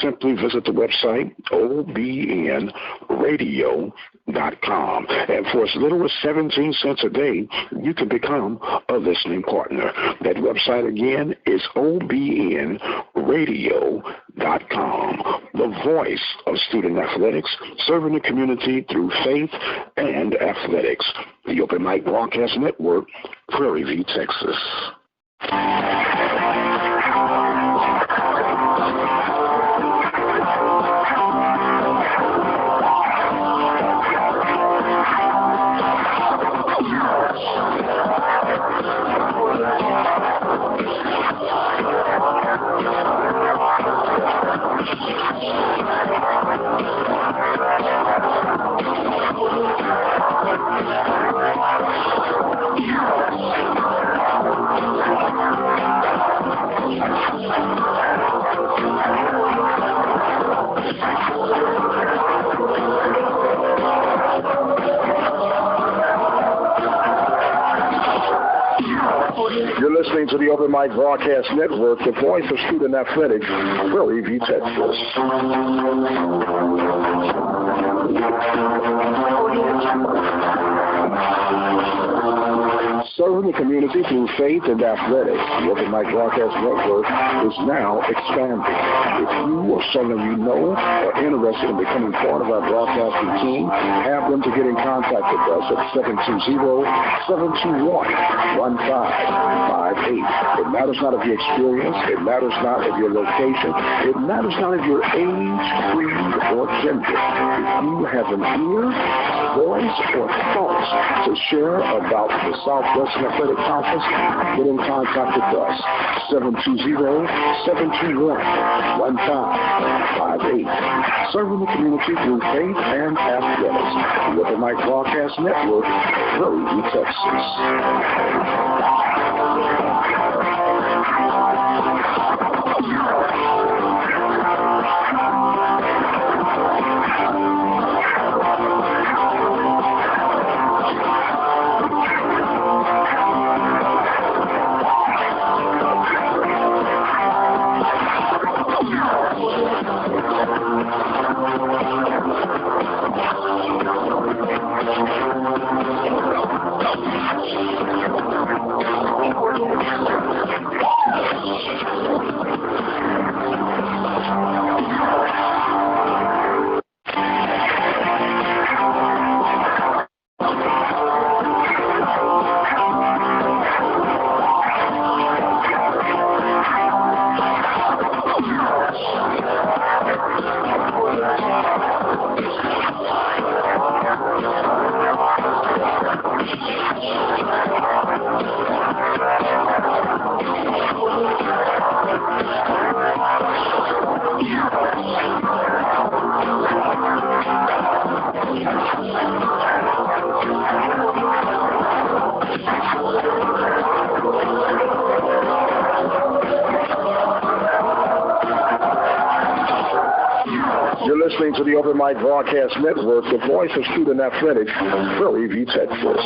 Simply visit the website obnradio.com, and for as little as 17 cents a day, you can become a listening partner. That website again is obnradio.com, the voice of student athletics, serving the community through faith and athletics. The Open Mic Broadcast Network, Prairie View, Texas. You're listening to the Open Mic Broadcast Network, the voice of student athletics, Prairie View, Texas. Serving the community through faith and athletics, the Open Mic Broadcast Network is now expanding. If you or someone you know are interested in becoming part of our broadcasting team, have them to get in contact with us at 720-721-1558. It matters not of your experience. It matters not of your location. It matters not of your age, creed, or gender. If you have an ear, stories, or thoughts to share about the Southwestern Athletic Conference, get in contact with us. 720-721-1558. Serving the community through faith and athletics. The Open Mic Broadcast Network, Prairie View, Texas. You're listening to the Open Mic Broadcast Network, the voice of student athletics, Prairie View, Texas.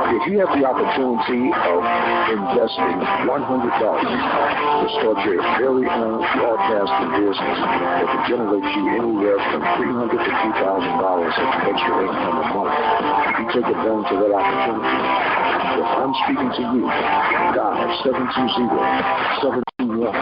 If you have the opportunity of investing $100 to start your very own broadcasting business that can generate you anywhere from $300 to $2,000 of extra income a month, if you take advantage of that opportunity, if I'm speaking to you, dial 720-721-1558.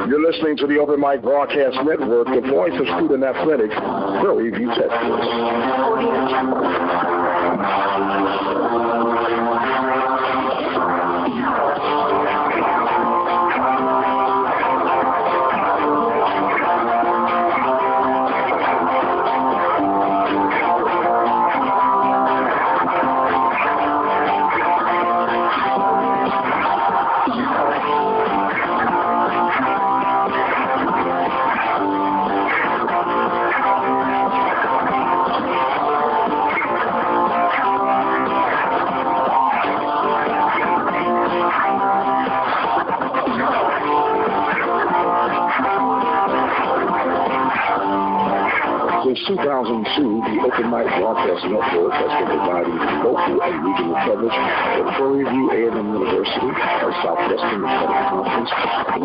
You're listening to the Open Mic Broadcast Network, the voice of student athletics, Prairie View, Texas. Since 2002, the Open Mic Broadcast Network has been providing local and regional coverage for Prairie View A&M University, our Southwestern Athletic Conference,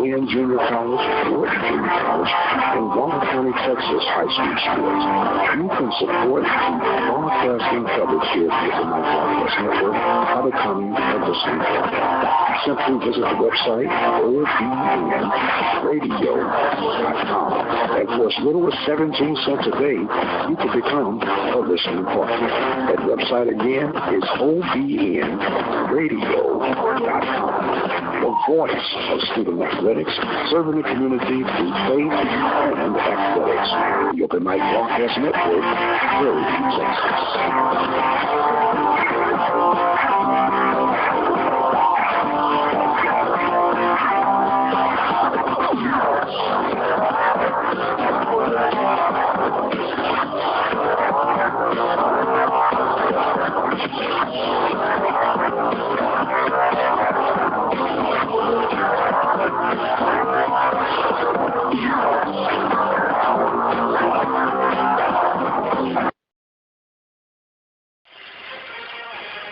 Wynn Junior College, Wood Junior College, and Warren County, Texas high school sports. You can support the broadcasting coverage here at the Open Mic Broadcast Network by becoming a listening partner. Simply visit the website obnradio.com, and for as little as 17 cents a day, you can become a listening partner. That website again is obnradio.com. The voice of student athletics, serving the community through faith and athletics. The Open Mic Broadcast Network, Prairie View, Texas.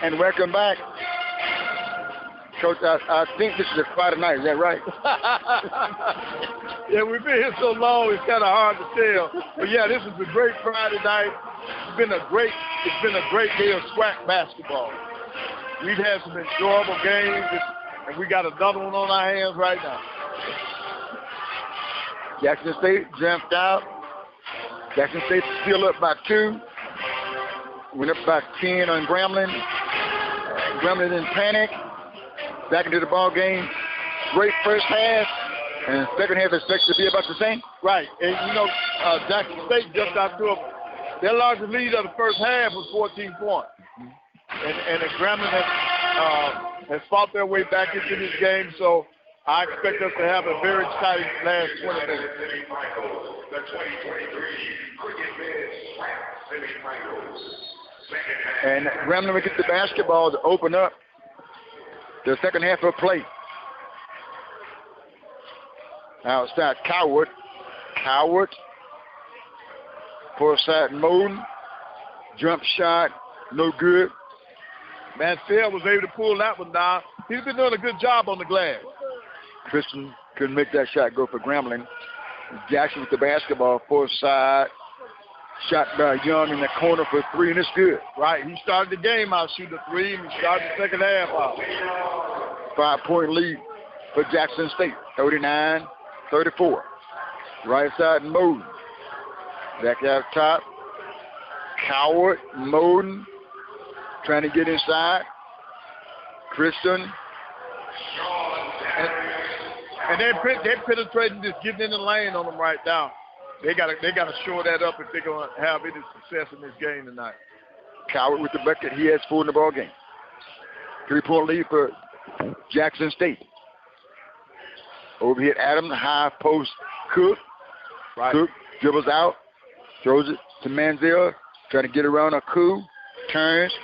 And welcome back. Coach, I think this is a Friday night, is that right? Yeah, we've been here so long, it's kind of hard to tell. But yeah, this is a great Friday night. It's been a great day of SWAC basketball. We've had some enjoyable games, and we got another one on our hands right now. Jackson State jumped out. Jackson State still up by 2. Went up by 10 on Grambling. Grambling didn't panic. Back into the ball game. Great first half, and second half is expected to be about the same. Right, and you know, Jackson State jumped out to their largest lead of the first half was 14 points. And Grambling has fought their way back into this game, so I expect us to have a very exciting last 20 minutes. And Grambling will get the basketball to open up the second half of play. Outside Coward. Forsyth Moden. Jump shot, no good. Mansell was able to pull that one down. He's been doing a good job on the glass. Christian couldn't make that shot go for Grambling. Jackson with the basketball, Forsyth. Shot by Young in the corner for 3, and it's good. Right, he started the game out shooting a 3, and he started the second half out. 5-point lead for Jackson State, 39-34. Right side, Moden. Back out top. Coward, Moden, trying to get inside. Christian. And they're penetrating, just getting in the lane on them right now. They gotta shore that up if they're gonna have any success in this game tonight. Coward with the bucket. He has 4 in the ball game. 3-point lead for Jackson State. Over here, Adams, high post, Cook. Right. Cook dribbles out, throws it to Manziel, trying to get around a coup, turns.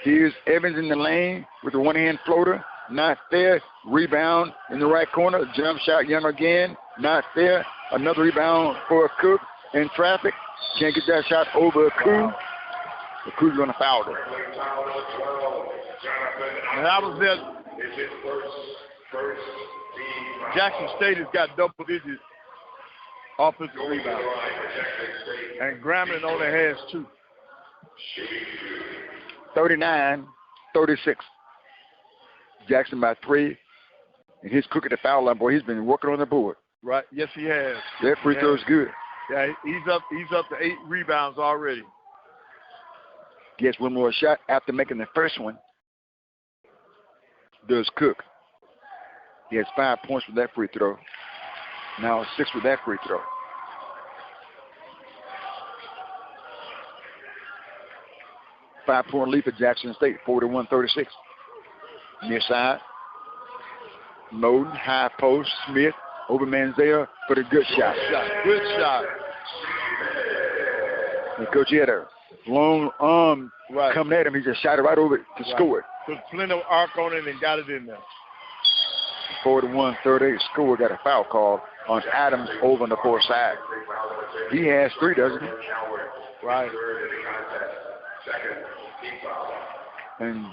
Here's Evans in the lane with a one-hand floater. Not there. Rebound in the right corner. Jump shot, Young again. Not there. Another rebound for Cook in traffic. Can't get that shot over Cook. The Cook's going to foul there. And I was there. Jackson State has got double-digit offensive rebounds. And Grambling only has 2. 39-36. Jackson by 3. And his Cook at the foul line, boy, he's been working on the board. Right. Yes, he has. That free throw's good. Yeah, he's up to 8 rebounds already. Gets one more shot after making the first one. Does Cook. He has 5 points with that free throw. Now 6 with that free throw. Five-point lead for Jackson State, 41-36. Near side. Moden, high post, Smith, over Manziel for the good shot. Good shot. And Coach, he had a long arm coming at him. He just shot it right over it to score it. Put plenty of arc on it and got it in there. 41-38. Score, got a foul call on Adams over on the far side. He has 3, doesn't he? Right. And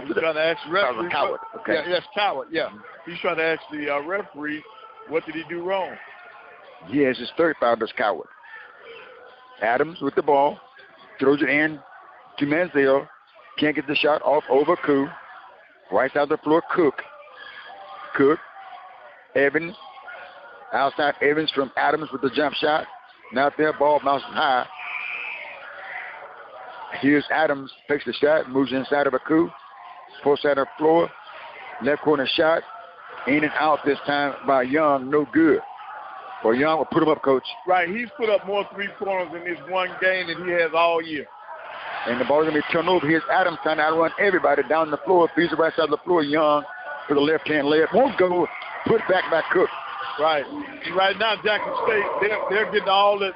he's trying to ask the referee. Coward. Okay. Yeah, yes, Coward. Yeah. He's trying to ask the referee, what did he do wrong? He has his third foul, this Coward. Adams with the ball. Throws it in to Manziel. Can't get the shot off over Koo. Right side of the floor, Cook. Evans. Outside Evans from Adams with the jump shot. Not there, ball bounces high. Here's Adams, takes the shot, moves inside of a Koo. Post side of the floor. Left corner shot. In and out this time by Young, no good. Well, Young will put him up, Coach. Right, he's put up more three-pointers in this one game than he has all year. And the ball's going to be turned over. Here's Adams trying to outrun everybody down the floor. Feeds the right side of the floor. Young for the left-hand layup. Won't go. Put back by Cook. Right. Right now, Jackson State, they're getting all the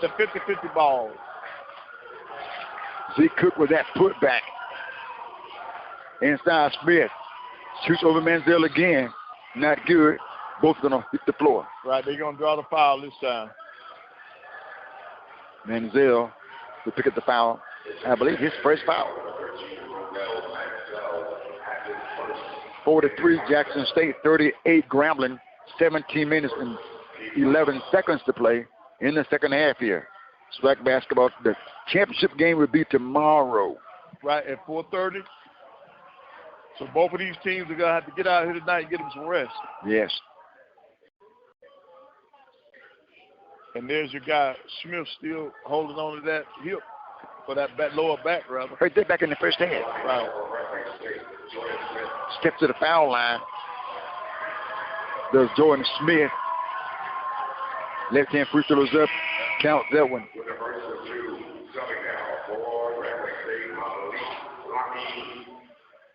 50-50 balls. Zeke Cook with that putback. Inside Smith. Shoots over Manziel again. Not good. Both going to hit the floor. Right, they're going to draw the foul this time. Manziel will pick up the foul. I believe his first foul. 43 Jackson State, 38 Grambling. 17 minutes and 11 seconds to play in the second half here. SWAC basketball. The championship game will be tomorrow. Right, at 4:30. So both of these teams are going to have to get out here tonight and get them some rest. Yes. And there's your guy, Smith, still holding on to that hip, for that lower back, rather. Right there back in the first half. Right. Step to the foul line. There's Jordan Smith. Left-hand free throws up. Count that one.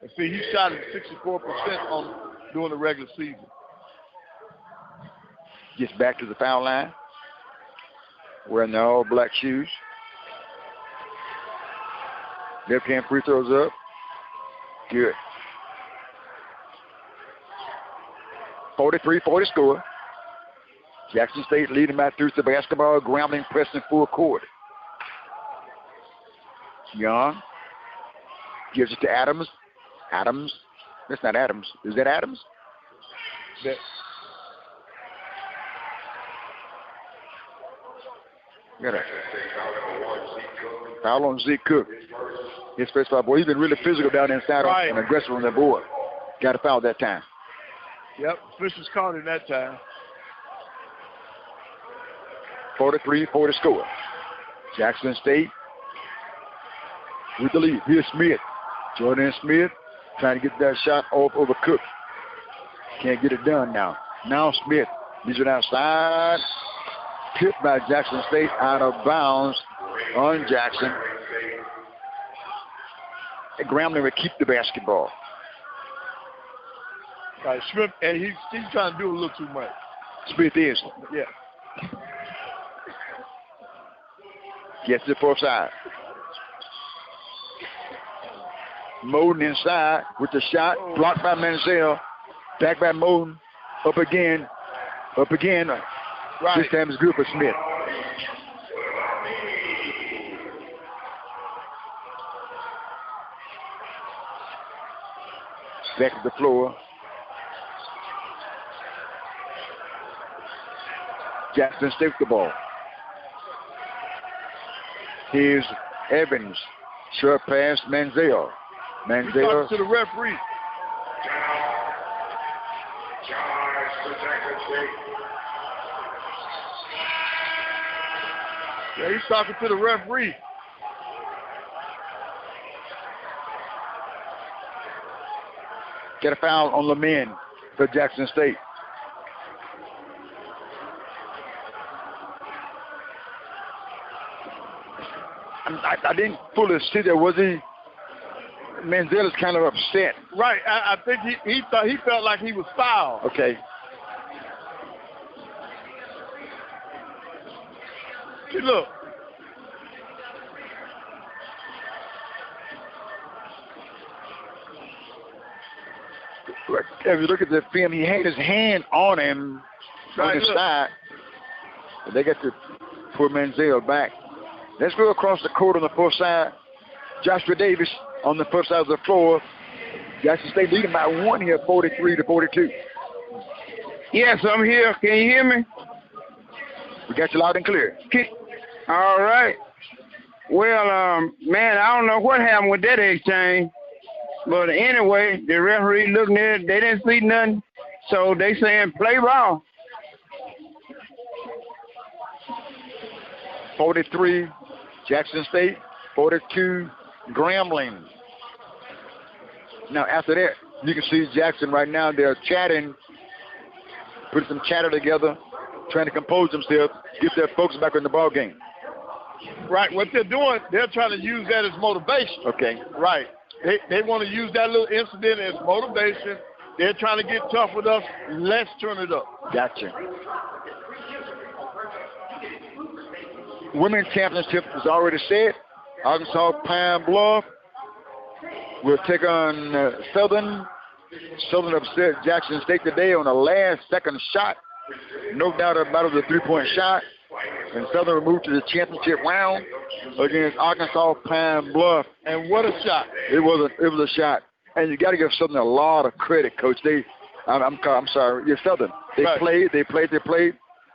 And see, he shot at 64% during the regular season. Gets back to the foul line. Wearing the all-black shoes. Left-hand free throws up. Good. 43-40 score. Jackson State leading by 3 to basketball. Grambling pressing full court. Young gives it to Adams. Adams. That's not Adams. Is that Adams? Got a foul on Zeke Cook. His first foul. Boy, he's been really physical down inside and aggressive on the board. Got a foul that time. Yep, Fisher's caught him that time. 43-40 score. Jackson State with the lead. Here's Smith. Jordan Smith trying to get that shot off over Cook. Can't get it done now. Now Smith leaves it outside. Tipped by Jackson State out of bounds on Jackson. And Grambling will keep the basketball. Right, Smith, and he's trying to do a little too much. Smith is. Yeah. Gets it for side. Moden inside with the shot. Blocked by Manziel. Back by Moden. Up again. Right. This time it's good for Smith. Back to the floor. Jackson State the ball. Here's Evans. Short pass, Manziel. Manziel to the referee. Yeah, he's talking to the referee. Get a foul on Lemon for Jackson State. I didn't fully see that. Was he? Manziel is kind of upset. Right. I think he felt like he was fouled. Okay. See, look. If you look at the film, he had his hand on him on his side. They get to put Manziel back. Let's go across the court on the far side. Joshua Davis on the first side of the floor. Jackson State leading by 1 here, 43-42. Yes, I'm here. Can you hear me? We got you loud and clear. All right. Well, man, I don't know what happened with that exchange. But anyway, the referee looking at it, they didn't see nothing. So they saying play ball. 43, Jackson State. 42, Grambling. Now, after that, you can see Jackson right now. They're chatting, putting some chatter together, trying to compose themselves, get their folks back in the ball game. Right. What they're doing, they're trying to use that as motivation. Okay. Right. They want to use that little incident as motivation. They're trying to get tough with us. Let's turn it up. Gotcha. Women's championship is already set. Arkansas Pine Bluff will take on Southern. Southern upset Jackson State today on the last second shot. No doubt about it, was a 3-point shot. And Southern will move to the championship round against Arkansas Pine Bluff. And what a shot. It was a shot. And you got to give Southern a lot of credit, Coach. I'm sorry. You're Southern. They played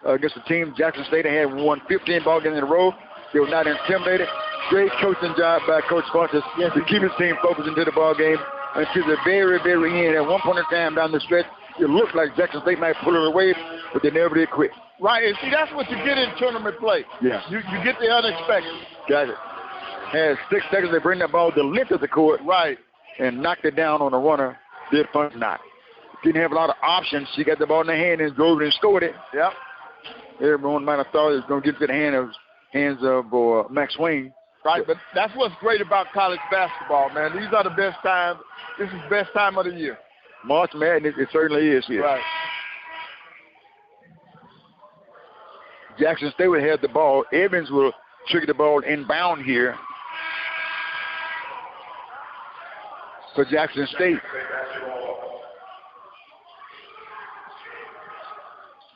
against the team. Jackson State had won 15 ball games in a row. They were not intimidated. Great coaching job by Coach Funches to keep his team focused into the ball game until the very, very end. At one point in time down the stretch, it looked like Jackson State might pull it away, but they never did quit. Right, and see, that's what you get in tournament play. Yeah. You get the unexpected. Got it. Had 6 seconds to bring that ball the length of the court. Right. And knocked it down on a runner. Did fun not. Didn't have a lot of options. She got the ball in her hand and drove it and scored it. Yep. Everyone might have thought it was going to get to the hands of Max Swain. Right, but that's what's great about college basketball, man. These are the best times. This is the best time of the year. March Madness, it certainly is here. Right. Jackson State will have the ball. Evans will trigger the ball inbound here for Jackson State.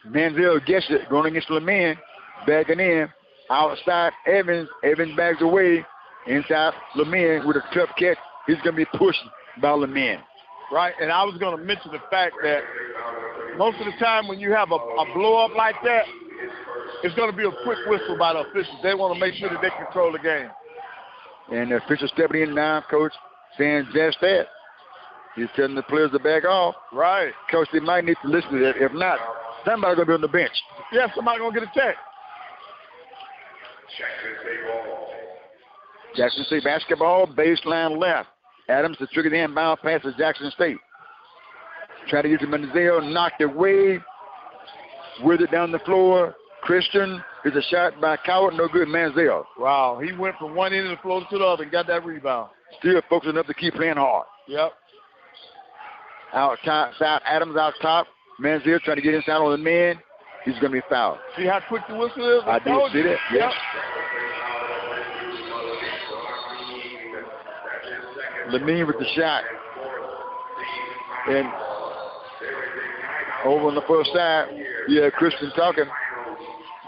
Manziel gets it, going against LeMan, backing in. Outside Evans. Evans bags away. Inside LeMan with a tough catch. He's going to be pushed by LeMan. Right, and I was going to mention the fact that most of the time when you have a blow-up like that, it's going to be a quick whistle by the officials. They want to make sure that they control the game. And the official stepping in now, Coach, saying just that. He's telling the players to back off. Right. Coach, they might need to listen to that. If not, somebody's going to be on the bench. Yeah, somebody's going to get a check. Jackson State basketball, baseline left. Adams to trigger the inbound pass to Jackson State. Try to get to Manziel, knocked away. With it down the floor. Christian is a shot by Coward, no good. Manziel. Wow, he went from one end of the floor to the other and got that rebound. Still focusing enough to keep playing hard. Yep. Out top, side Adams out top. Manziel trying to get inside on the man. He's going to be fouled. See how quick the whistle is? I did see that. Yep. LeMan with the shot. And over on the first side, yeah, Christian talking.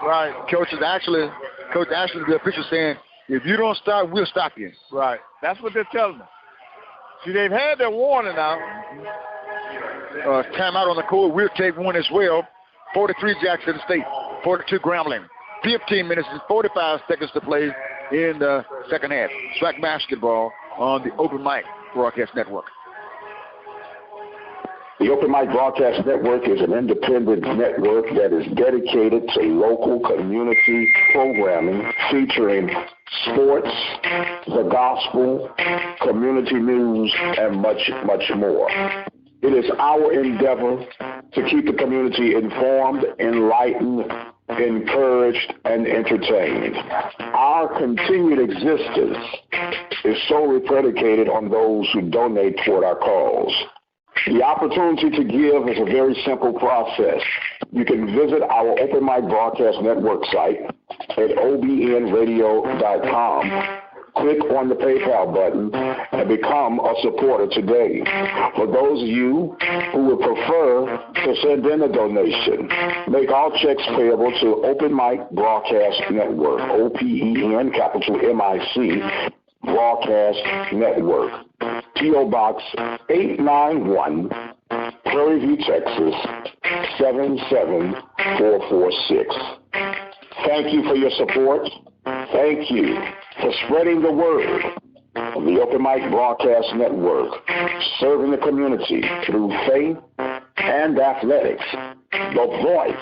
Right. Coach Ashley, the official saying, if you don't stop, we'll stop you. Right. That's what they're telling them. See, they've had their warning now. Timeout on the court. We'll take one as well. 43 Jackson State, 42 Grambling. 15 minutes and 45 seconds to play in the second half. SWAC basketball on the Open Mic Broadcast Network. The Open Mic Broadcast Network is an independent network that is dedicated to local community programming featuring sports, the gospel, community news, and much, much more. It is our endeavor to keep the community informed, enlightened, encouraged, and entertained. Our continued existence is solely predicated on those who donate toward our cause. The opportunity to give is a very simple process. You can visit our Open Mic Broadcast Network site at obnradio.com. Click on the PayPal button and become a supporter today. For those of you who would prefer to to send in a donation, make all checks payable to Open Mic Broadcast Network, OPEN, capital MIC, Broadcast Network. P.O. Box 891, Prairie View, Texas, 77446. Thank you for your support. Thank you for spreading the word of the Open Mic Broadcast Network, serving the community through faith and athletics, the voice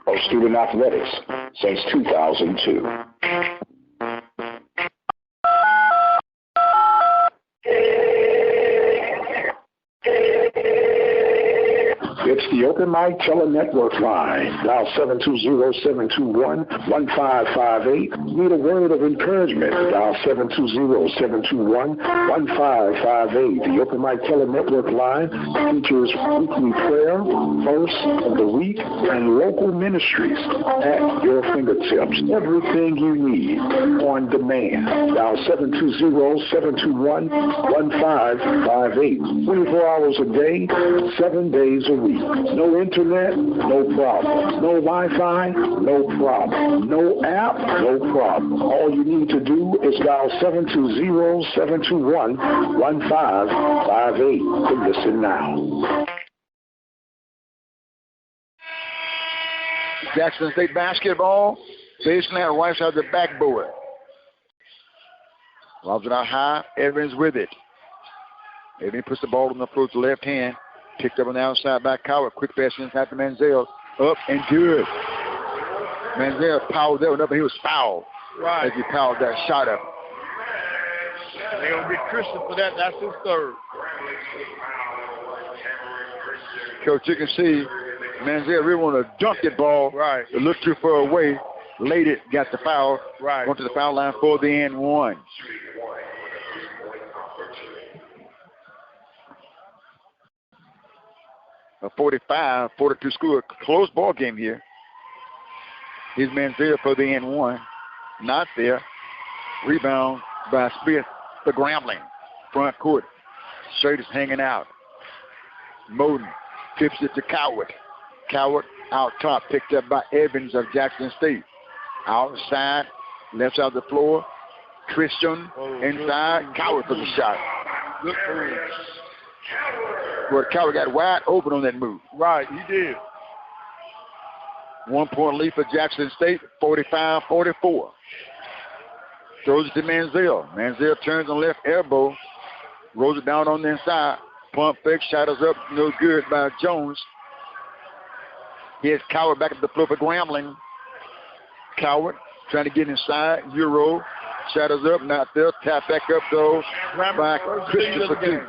of student athletics since 2002. It's the Open Mic Tele-Network line. Dial 720-721-1558. Need a word of encouragement. Dial 720-721-1558. The Open Mic Tele-Network line features weekly prayer, verse of the week, and local ministries at your fingertips. Everything you need on demand. Dial 720-721-1558. 24 hours a day, 7 days a week. No internet, no problem. No Wi-Fi, no problem. No app, no problem. All you need to do is dial 720-721-1558 to listen now. Jackson State basketball, baseline right side of the backboard. Lobs it out high, Evans with it. Evans puts the ball on the floor with the left hand. Picked up on the outside by Coward. Quick pass inside to Manziel. Up and good. Manziel powered that one up and he was fouled. Right. As he powered that shot up. They're going to get Christian for that. That's his third. Coach, you can see Manziel really wanted to dunk that ball. Right. It looked too far away. Laid it, got the foul. Right. Went to the foul line for the and one. A 45-42 score. Close ball game here. Here's Manziel for the and one. Not there. Rebound by Smith for Grambling. Front court. Shirt is hanging out. Moden tips it to Coward. Coward out top. Picked up by Evans of Jackson State. Outside. Left side of the floor. Christian inside. Coward for the shot. Good move. Well, Coward got wide open on that move. Right, he did. 1 point lead for Jackson State, 45-44. Throws it to Manziel. Manziel turns on left elbow, rolls it down on the inside. Pump fake, shot is up, no good by Jones. Here's Coward back at the floor for Grambling. Coward trying to get inside, Euro. Shot is up, not there. Tap back up though by Christian for two.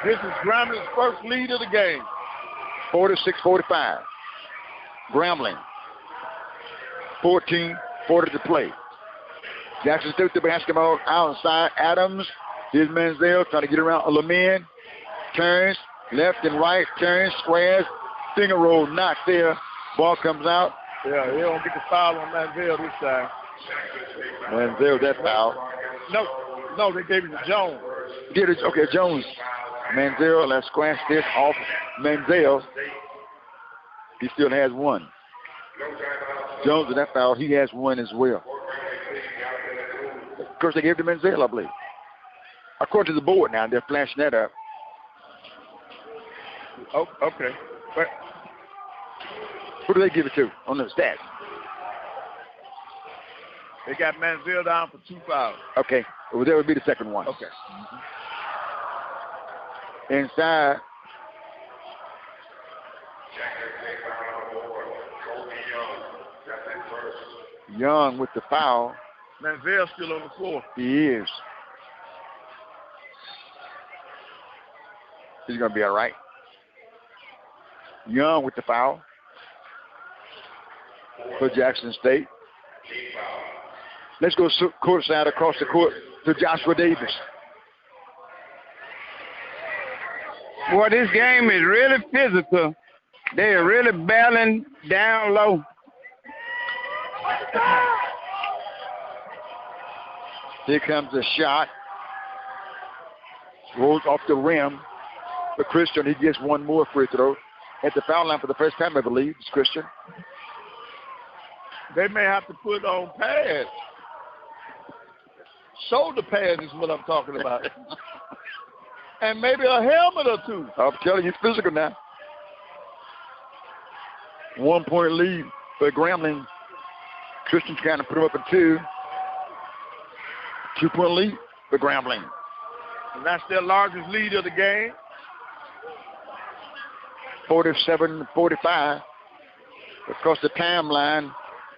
This is Grambling's first lead of the game. 46-45. Grambling. 14-40 to play. Jackson State the basketball outside. Adams. Here's Manziel trying to get around Lemon. Turns left and right. Turns, squares. Finger roll not there. Ball comes out. Yeah, they don't get the foul on Manziel this time. Manziel that foul. No, they gave it to Jones. Okay, Jones. Manziel, let's scratch this off Manziel. He still has one. Jones with that foul, he has one as well. Of course, they gave it to Manziel, I believe. According to the board now, they're flashing that up. Oh, okay. But who do they give it to on the stats? They got Manziel down for 2 fouls. Okay. Well, that would be the second one. Okay. Inside. Young with the foul. Manziel still on the floor. He is. He's going to be all right. Young with the foul for Jackson State. Let's go courtside across the court to Joshua Davis. Boy, this game is really physical. They're really battling down low. Here comes the shot. Rolls off the rim. But Christian, he gets one more free throw. at the foul line for the first time, I believe. It's Christian. They may have to put on pads. Shoulder pads is what I'm talking about. And maybe a helmet or two. I'm telling you, it's physical now. 1 point lead for Grambling. Christian's trying to put him up at 2. 2 point lead for Grambling. And that's their largest lead of the game. 47-45. Across the timeline,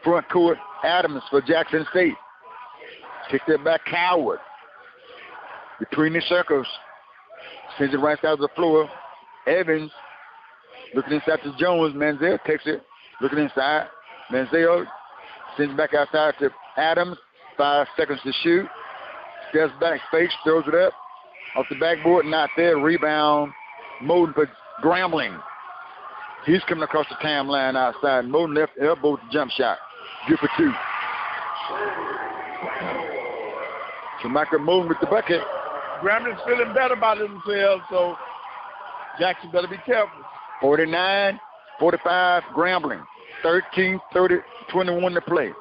front court, Adams for Jackson State. Kicked it back, Coward. Between the circles. Sends it right side of the floor. Evans looking inside to Jones. Manziel takes it. Looking inside. Manziel sends back outside to Adams. 5 seconds to shoot. Steps back, fakes, throws it up. Off the backboard, not there. Rebound. Moden for Grambling. He's coming across the timeline outside. Moden left elbow jump shot. Good for 2. So Michael Moden with the bucket. Grambling's feeling better about themselves, so Jackson better be careful. 49-45 Grambling. 13-30-21 to play.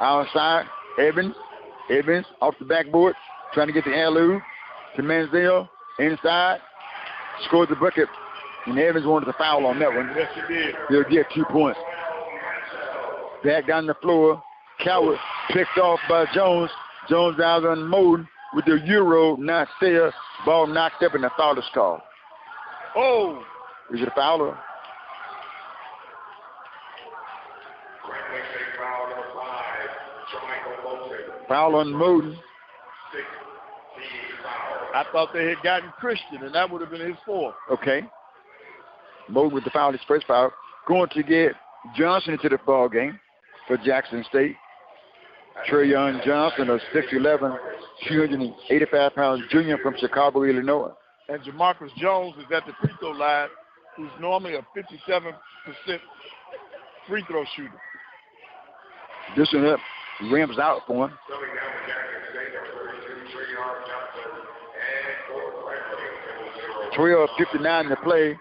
Outside, Evans off the backboard, trying to get the alley-oop to Manziel. Inside, scores the bucket, and Evans wanted the foul on that one. Yes, he did. He'll get 2 points. Back down the floor, Coward picked off by Jones. Jones out on Moden with the Euro, not there. Ball knocked up and the foul is called. Oh. Is it a foul or? Foul on Moden. I thought they had gotten Christian, and that would have been his 4th. Okay. Moden with the foul, his first foul. Going to get Johnson into the ball game for Jackson State. Trayon Johnson, a 6'11", 285-pound junior from Chicago, Illinois. And Jamarcus Jones is at the free throw line, who's normally a 57% free throw shooter. This one up, rims out for him. 12:59 to play.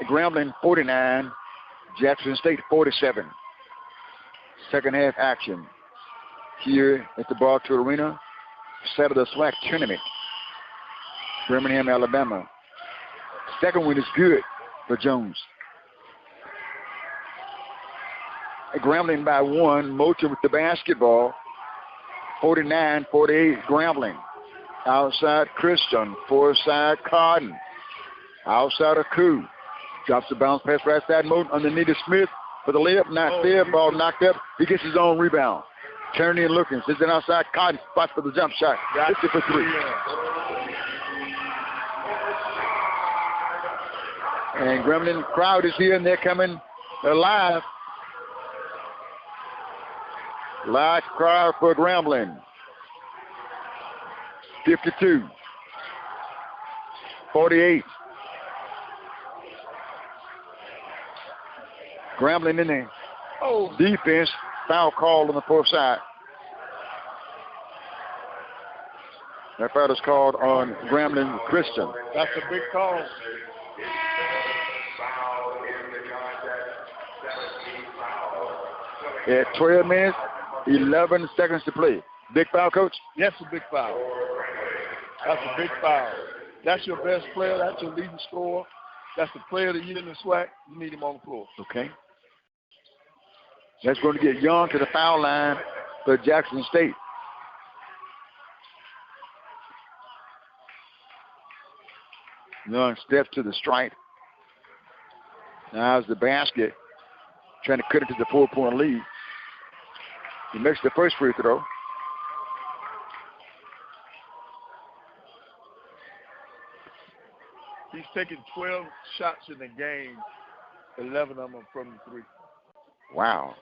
Grambling 49, Jackson State 47. Second half action here at the Bartow Arena. Saturday SWAC tournament. Birmingham, Alabama. Second one is good for Jones. Grambling by 1. Moulton with the basketball. 49-48 Grambling. Outside Christian. Foreside Cotton. Outside of Koo. Drops the bounce pass right side. Moulton underneath Smith for the layup. Not there. Ball knocked up. He gets his own rebound. Turning and looking. Sits in outside. Cotton spots for the jump shot. Gets it for 3. And Grambling crowd is here and they're coming alive. Live crowd for Grambling. 52-48. Grambling in there. Defense. Foul call on the 4th side. That foul is called on Grambling Christian. That's a big call. At 12 minutes, 11 seconds to play. Big foul, Coach? Yes, a big foul. That's a big foul. That's your best player. That's your leading scorer. That's the player of the year in the SWAC. You need him on the floor. Okay. That's going to get Young to the foul line for Jackson State. Young steps to the stripe. Now's the basket. Trying to cut it to the 4-point lead. He makes the first free throw. He's taken 12 shots in the game, 11 of them from the 3. Wow.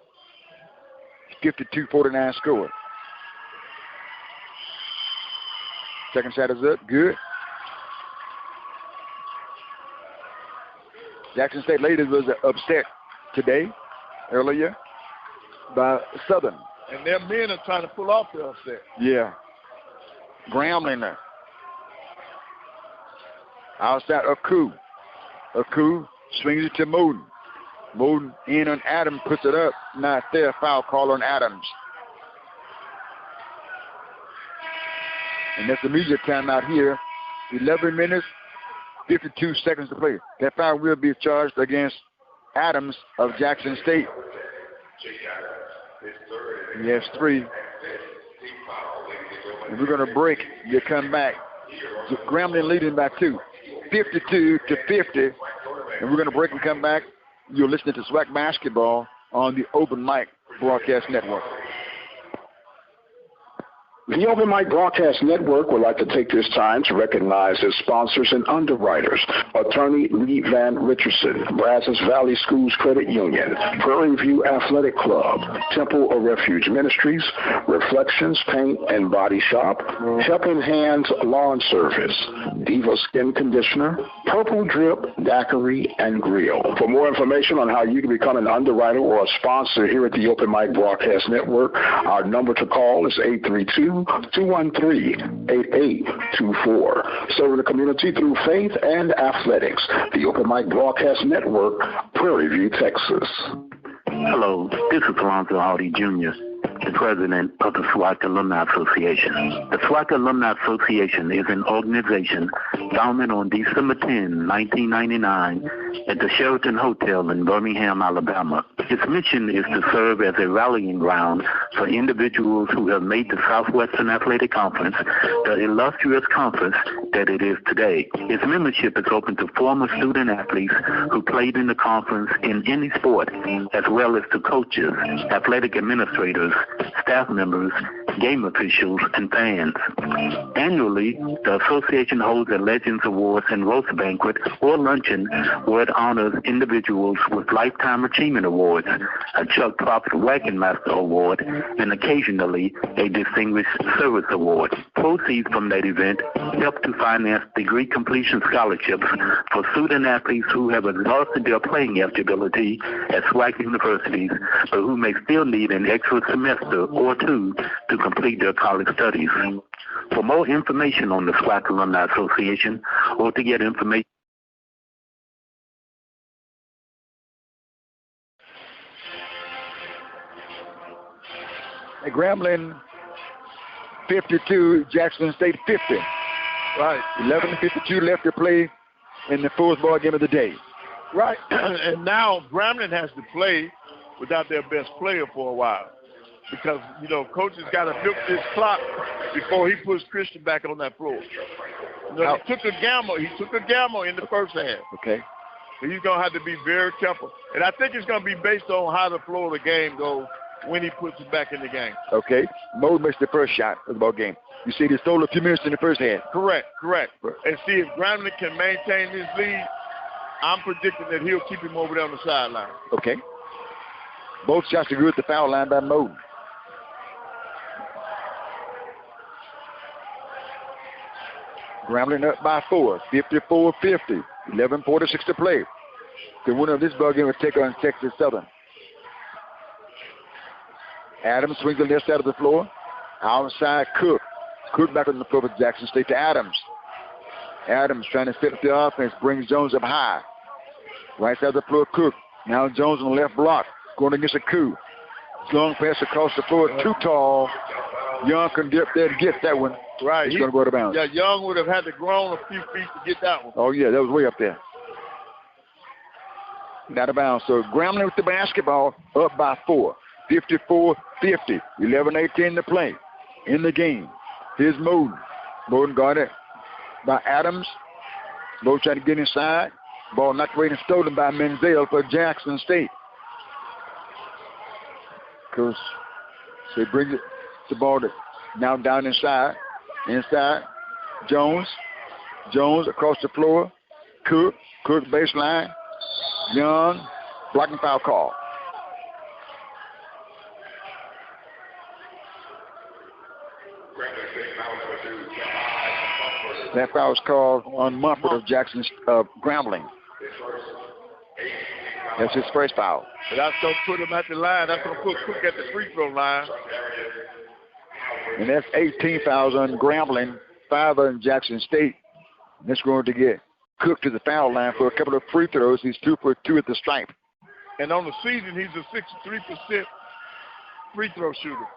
52-49 score. Second shot is up. Good. Jackson State ladies was upset today, earlier, by Southern. And their men are trying to pull off the upset. Yeah. Grambling there. Outside of Koo. Aku swings it to Moden. Moden in on Adams, puts it up. Not there. Foul call on Adams. And that's the immediate timeout here. 11 minutes, 52 seconds to play. That foul will be charged against Adams of Jackson State. He has 3. And we're going to break. You come back. Grambling leading by 2. 52 to 50. And we're going to break and come back. You're listening to SWAC Basketball on the Open Mic Broadcast Network. The Open Mic Broadcast Network would like to take this time to recognize its sponsors and underwriters: Attorney Lee Van Richardson, Brazos Valley Schools Credit Union, Prairie View Athletic Club, Temple of Refuge Ministries, Reflections Paint and Body Shop, Helping Hands Lawn Service, Diva Skin Conditioner, Purple Drip Daiquiri and Grill. For more information on how you can become an underwriter or a sponsor here at the Open Mic Broadcast Network, our number to call is 832-213-8824. Serving the community through faith and athletics. The Open Mic Broadcast Network, Prairie View, Texas. Hello, this is Alonzo Hardy Jr., the president of the SWAC Alumni Association. The SWAC Alumni Association is an organization founded on December 10, 1999 at the Sheraton Hotel in Birmingham, Alabama. Its mission is to serve as a rallying ground for individuals who have made the Southwestern Athletic Conference the illustrious conference that it is today. Its membership is open to former student athletes who played in the conference in any sport, as well as to coaches, athletic administrators, staff members, game officials, and fans. Annually, the association holds a Legends Awards and Roast Banquet or luncheon where it honors individuals with Lifetime Achievement Awards, a Chuck Prophet Wagon Master Award, and occasionally a Distinguished Service Award. Proceeds from that event help to finance degree completion scholarships for student athletes who have exhausted their playing eligibility at SWAC universities, but who may still need an extra semester or 2 to complete their college studies. For more information on the SWAC Alumni Association or to get information, Grambling 52, Jackson State 50. Right. 11:52 left to play in the fourth ball game of the day. Right. And now Grambling has to play without their best player for a while. Because, you know, coaches got to milk this clock before he puts Christian back on that floor. You know, he took a gamble. He took a gamble in the first half. Okay. So he's going to have to be very careful. And I think it's going to be based on how the flow of the game goes when he puts it back in the game. Okay. Mode makes the first shot of the ball game. You see, they stole a few minutes in the first half. Correct. And see, if Grambling can maintain this lead, I'm predicting that he'll keep him over there on the sideline. Okay. Both shots are good at the foul line by Mode. Grambling up by 4, 54-50, 11:46 to play. The winner of this ball game will take on Texas Southern. Adams swings the left side of the floor. Outside Cook. Cook back on the floor for Jackson State to Adams. Adams trying to set up the offense, brings Jones up high. Right side of the floor, Cook. Now Jones on the left block, going against a coup. Long pass across the floor, too tall. Young can get there and get that one. Right. He's going to go out of bounds. Yeah, Young would have had to grown a few feet to get that one. Oh, yeah, that was way up there. Out of bounds. So Grambling with the basketball, up by 4. 54-50. 11:18 to play in the game. Here's Moden. Moden guarded by Adams. Moden trying to get inside. Ball knocked away and stolen by Menzel for Jackson State. So he brings it, the ball to, now down inside. Inside. Jones across the floor. Cook baseline. Young, blocking foul call. That foul was called on Mumford of Grambling. That's his first foul. But that's going to put him at the line. That's going to put Cook at the free throw line. And that's 18 fouls on Grambling, 5 on Jackson State. That's going to get Cook to the foul line for a couple of free throws. He's 2 for 2 at the stripe. And on the season, he's a 63% free throw shooter.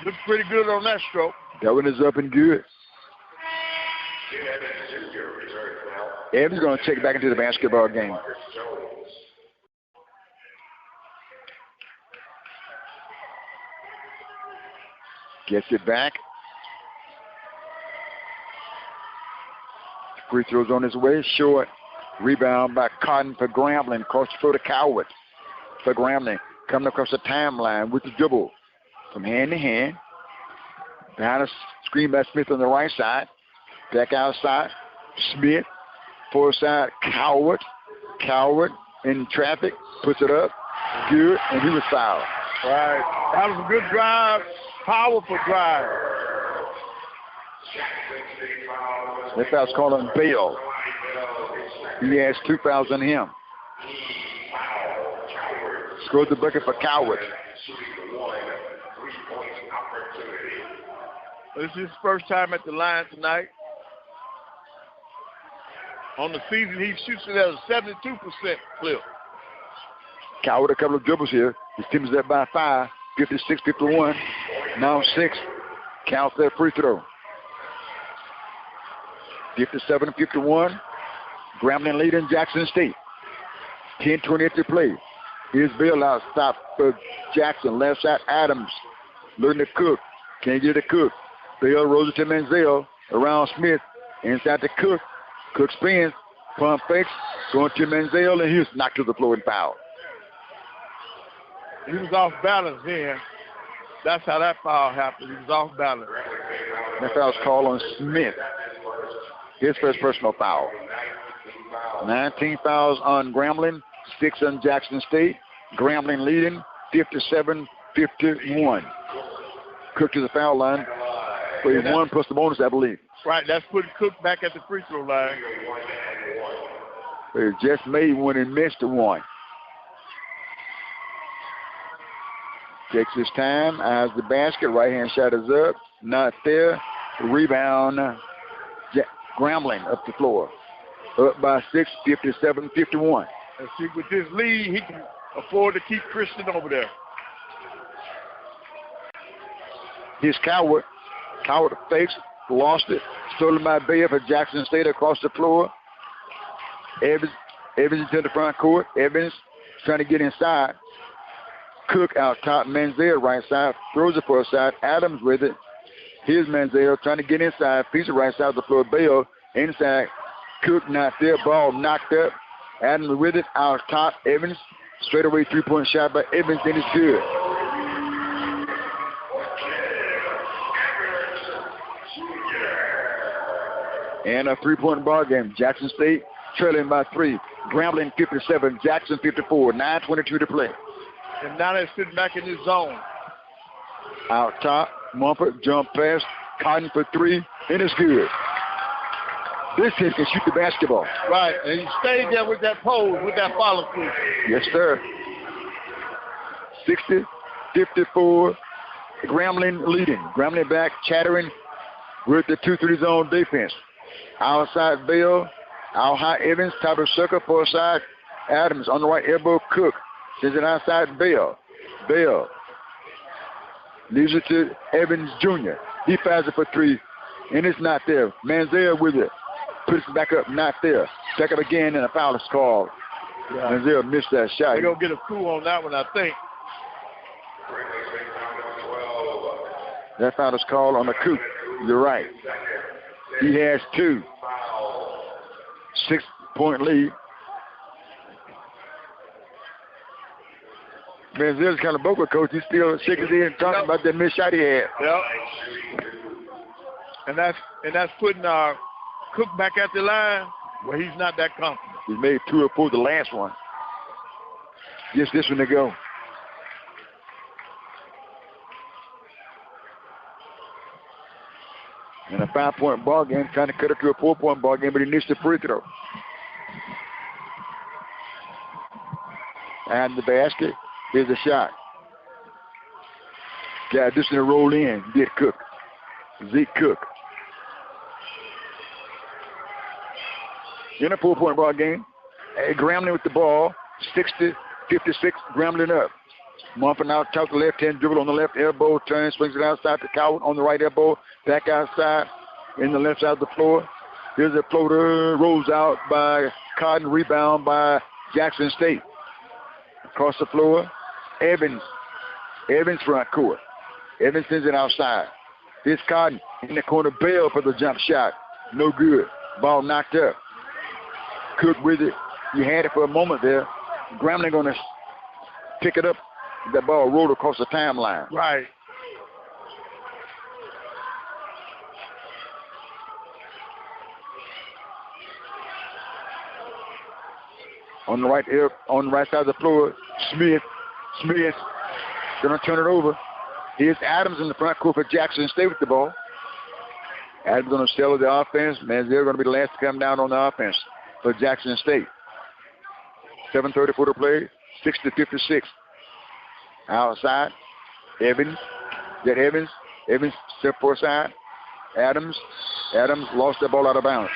Looks pretty good on that stroke. That one is up and good. Evans going to take it back into the basketball game. Gets it back. Free throws on his way. Short. Rebound by Cotton for Grambling. Across the floor to Coward for Grambling. Coming across the timeline with the dribble. From hand to hand. Behind a screen by Smith on the right side. Back outside. Smith. Forward side. Coward. Coward in traffic. Puts it up. Good. And he was fouled. Right. That was a good drive. Powerful drive. That foul's called on Bale. He has 2 fouls on him. Scored the bucket for Coward. This is his first time at the line tonight. On the season, he shoots it at a 72% clip. Coward a couple of dribbles here. His team is up by 5, 56-51. Now 6. Counts that free throw. 57-51. Grambling leading Jackson State. 10:20 to play. Here's Bill out stop for Jackson. Left side Adams. Looking to Cook. Can't get it to Cook. Bill rolls it to Manziel. Around Smith. Inside to Cook. Cook spins. Pump fakes. Going to Manziel, and he was knocked to the floor and fouled. He was off balance then. That's how that foul happened. He was off balance. That foul's called on Smith. His first personal foul. 19 fouls on Grambling, 6 on Jackson State. Grambling leading 57-51. Cook to the foul line for a 1 plus the bonus, I believe. Right, that's putting Cook back at the free throw line. They just made one and missed one. Takes his time, eyes the basket, right-hand shot is up, not there. Rebound, Grambling up the floor. Up by 6, 57-51. And see, with this lead, he can afford to keep Christian over there. Here's Coward. Coward fakes, lost it. Stolen by Bayer for Jackson State across the floor. Evans into the front court. Evans trying to get inside. Cook out top. Manziel right side. Throws it for a side. Adams with it. Here's Manziel trying to get inside. Piece of right side of the floor. Bale inside. Cook not there. Ball knocked up. Adams with it. Out top. Evans. Straight away 3-point shot by Evans. Then it's good. And a 3-point ball game. Jackson State trailing by 3. Grambling 57. Jackson 54. 9:22 to play. And now they're sitting back in this zone. Out top. Mumford jump pass. Cotton for 3. And it's good. This kid can shoot the basketball. Right. And he stayed there with that pose, with that follow through. Yes, sir. 60-54. Grambling leading. Grambling back, chattering with the 2-3 zone defense. Outside Bill. Out high Evans. Top of circle. Far side Adams. On the right elbow Cook. Sends it outside Bill. Bill leaves it to Evans Jr. He fires it for 3. And it's not there. Manziel with it. Puts it back up. Not there. Back up again and a foul is called. Yeah. Manziel missed that shot. They're going to get a coup on that one, I think. That foul is called on the coup. You're right. He has 2. 6-point lead. Manziel's kind of vocal, coach. He's still shaking his head and talking about that missed shot he had. Yep. And that's putting Cook back at the line where he's not that confident. He made 2 or 4 the last one. Just this one to go. And a 5-point ball game, trying to cut it to a 4-point ball game, but he missed the free throw. And the basket. Here's a shot. Got this in a roll in. Get Cook. Zeke Cook. in a 4-point ball game. Grambling with the ball, 60-56, Grambling up. Mumford now top the left hand, dribble on the left elbow, turns, swings it outside to Coward on the right elbow, back outside in the left side of the floor. Here's a floater, rolls out by Cotton, rebound by Jackson State. Across the floor, Evans front court. Evans sends it outside. Here's Cotton in the corner, Bell for the jump shot. No good. Ball knocked up. Cook with it. You had it for a moment there. Grambling going to pick it up. That ball rolled across the timeline. Right. On the right side of the floor, Smith gonna turn it over. Here's Adams in the front court for Jackson State with the ball. Adams gonna sell the offense. Manziel gonna be the last to come down on the offense for Jackson State. 7:34 to play, 60-56. Outside, Evans. Evans step forward side. Adams lost the ball out of bounds.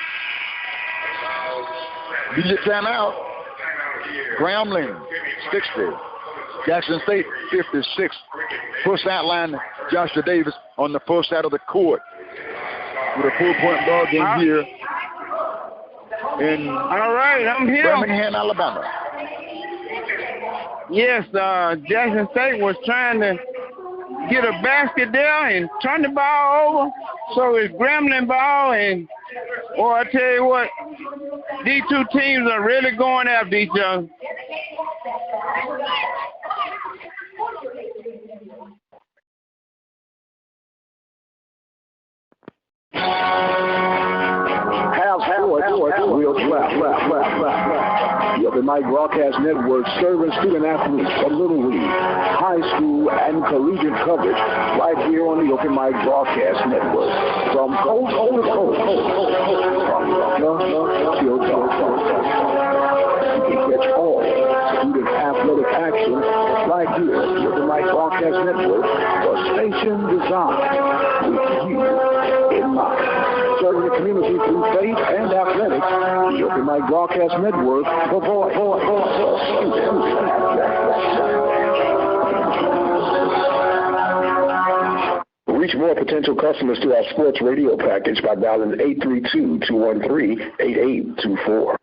DJ timeout. Grambling 60. Jackson State 56. Full sideline, Joshua Davis on the full side of the court with a 4-point ball game here in Birmingham, Alabama. Yes, Jackson State was trying to get a basket there and turn the ball over. So it's Grambling ball, and I tell you what, these two teams are really going after each other. The Open Mic Broadcast Network serving student athletes from Little League, high school, and collegiate coverage right here on the Open Mic Broadcast Network. From coast to coast, from till dark. You can catch all student athletic action right here on the Open Mic Broadcast Network, a station designed with you in mind. Serving the community through faith and athletics, the Open Mic Broadcast Network for Reach more potential customers to our sports radio package by dialing 832-213-8824.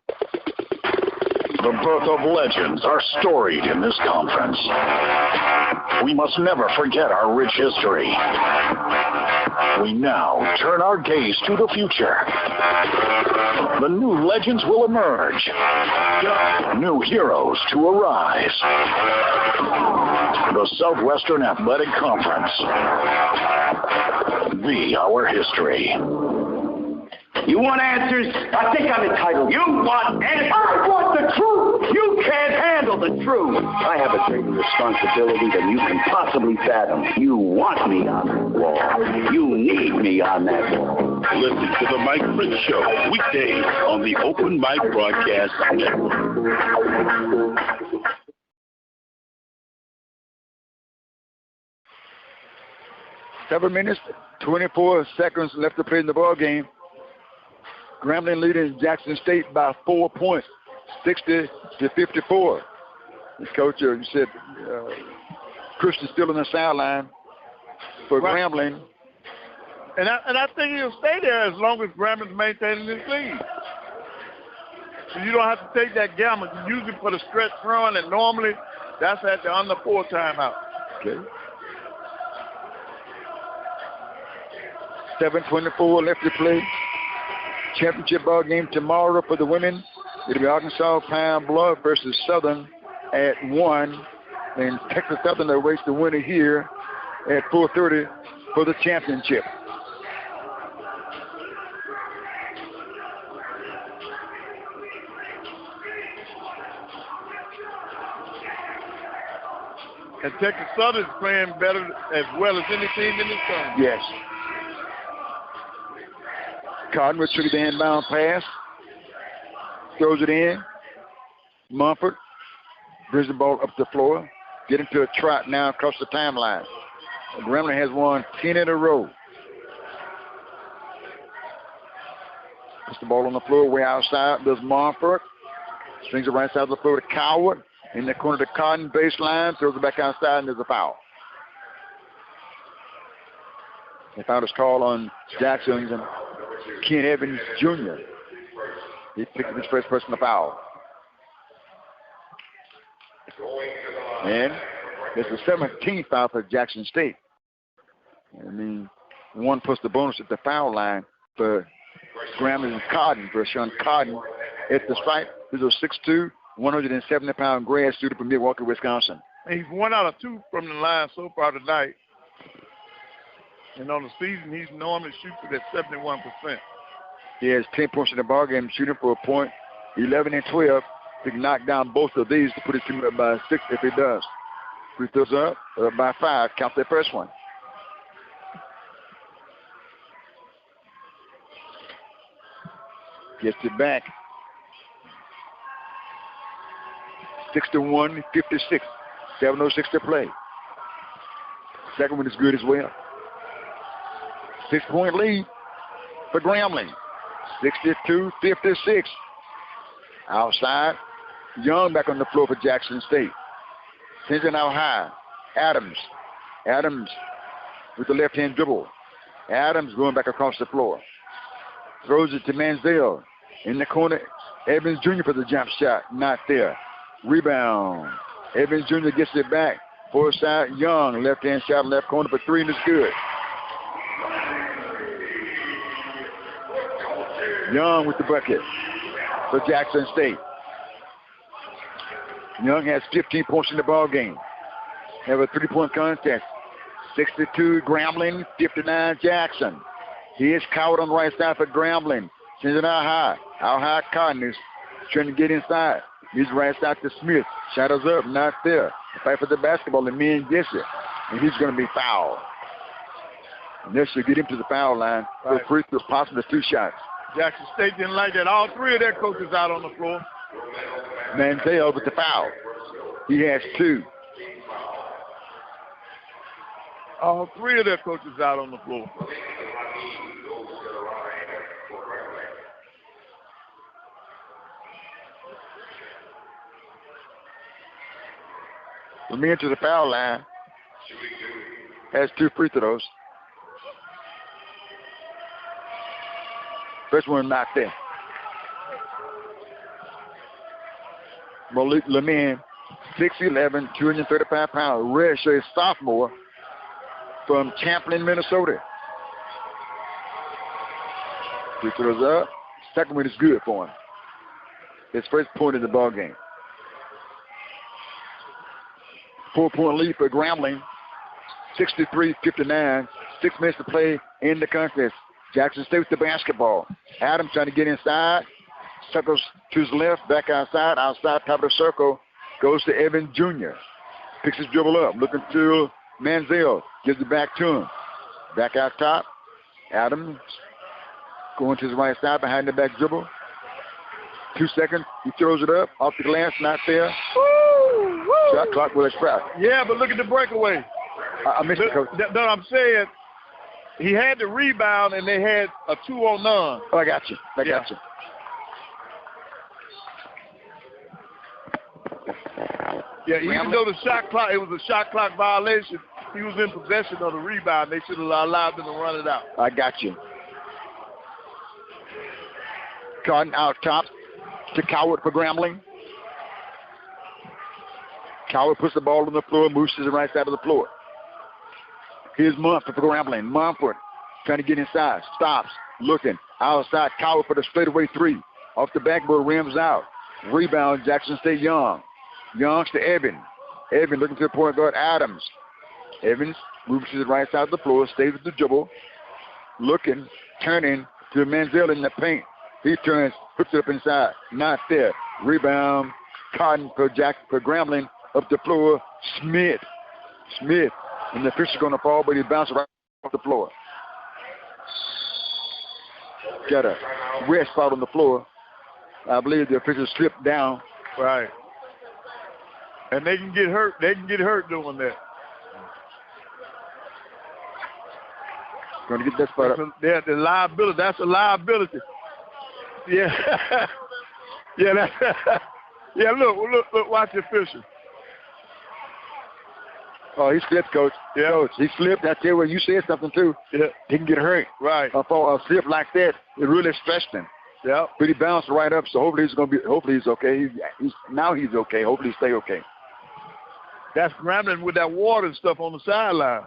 The birth of legends are storied in this conference. We must never forget our rich history. We now turn our gaze to the future. The new legends will emerge. New heroes to arise. The Southwestern Athletic Conference. Be our history. You want answers? I think I'm entitled. You want answers? I want the truth. You can't handle the truth. I have a greater responsibility than you can possibly fathom. You want me on that wall. You need me on that wall. Listen to the Mike Prince Show weekdays on the Open Mic Broadcast Network. 7 minutes, 24 seconds left to play in the ball game. Grambling leading Jackson State by 4 points, 60-54. Coach, you said Christian still on the sideline for Grambling. And I think he'll stay there as long as Grambling's maintaining his lead. So you don't have to take that gamble. You use it for the stretch run, and normally that's at the under 4 timeout. Okay. 7:24 left to play. Championship ball game tomorrow for the women. It'll be Arkansas Pine Bluff versus Southern at 1. And Texas Southern awaits the winner here at 4:30 for the championship. And Texas Southern is playing better as well as any team in this tournament. Yes. Cotton will trigger the inbound pass. Throws it in. Mumford brings the ball up the floor. Get into a trot now across the timeline. Grambling has won 10 in a row. the ball on the floor way outside. There's Monfort. Swings it right side of the floor to Coward. In the corner to Cotton, baseline. Throws it back outside, and there's a foul. The foul is called on Jackson and Ken Evans Jr. He picked up his first personal foul. And it's the 17th foul for Jackson State. I mean, one plus the bonus at the foul line for Grambling and Cotton. For Sean Cotton at the stripe. He's a 6'2", 170-pound grad student from Milwaukee, Wisconsin. He's 1 out of 2 from the line so far tonight. And on the season, he's normally shoots it at 71%. He has 10 points in the ballgame, shooting for a point, 11 and 12. He can knock down both of these to put his team up by 6 if he does. Free throws up by 5. Count that first one. Gets it back. 61-56. 7:06 to play. Second one is good as well. 6-point lead for Grambling. 62-56. Outside. Young back on the floor for Jackson State. Sends it out high. Adams. Adams with the left-hand dribble. Adams going back across the floor. Throws it to Manziel. In the corner, Evans Jr. for the jump shot. Not there. Rebound. Evans Jr. gets it back. Forward side, Young. Left-hand shot, left corner for 3, and it's good. Young with the bucket for Jackson State. Young has 15 points in the ball game. Have a 3-point contest. 62 Grambling, 59 Jackson. He is Coward on the right side for Grambling. Sends it out high. Out high, Cotton is trying to get inside. He's right side to Smith. Shadows up, not there. The fight for the basketball, and man gets it. And he's going to be fouled. And this should get him to the foul line for free throw, possibly 2 shots. Jackson State didn't like that. All 3 of their coaches out on the floor. Manziel with the foul. He has 2. All 3 of their coaches out on the floor. Lemire to the foul line. Has 2 free throws. First one not there. Malik Lemire, 6'11", 235 pounds. Redshirt sophomore from Champlin, Minnesota. Free throws up. Second one is good for him. His first point in the ball game. 4-point lead for Grambling. 63-59. 6 minutes to play in the contest. Jackson State with the basketball. Adams trying to get inside. Circles to his left, back outside. Outside, top of the circle. Goes to Evans Jr. Picks his dribble up. Looking to Manziel. Gives it back to him. Back out top. Adams going to his right side behind the back dribble. 2 seconds. He throws it up. Off the glass. Not there. Woo, woo. Shot clock will expire. Yeah, but look at the breakaway. I missed it, Coach. That I'm saying, he had the rebound and they had a 2-on-none. Oh, I got you. I got you. Yeah, even though the shot clock, it was a shot clock violation, he was in possession of the rebound. They should have allowed them to run it out. I got you. Cotton out top to Coward for Grambling. Coward puts the ball on the floor, moves to the right side of the floor. Here's Mumford for Grambling. Mumford trying to get inside. Stops. Looking. Outside. Coward for the straightaway 3. Off the backboard. Rims out. Rebound. Jackson State Young. Young's to Evan. Evan looking to the point guard. Adams. Evans moves to the right side of the floor. Stays with the dribble. Looking. Turning to Manziel in the paint. He turns. Puts it up inside. Not there. Rebound. Cotton for Grambling. Up the floor. Smith. And the official's going to fall, but he bounced right off the floor. Got a red spot on the floor. I believe the official slipped down. Right. And they can get hurt. They can get hurt doing that. Going to get that spot up. The liability. That's a liability. Yeah. Yeah, yeah, look, watch the official. Oh, he slipped, Coach. Yeah. Coach, he slipped. I tell you what, you said something too. Yeah. He can get hurt. Right. A slip like that, it really stretched him. Yeah. But he bounced right up, so hopefully he's okay. Now he's okay. Hopefully he stay okay. That's Grambling with that water and stuff on the sideline.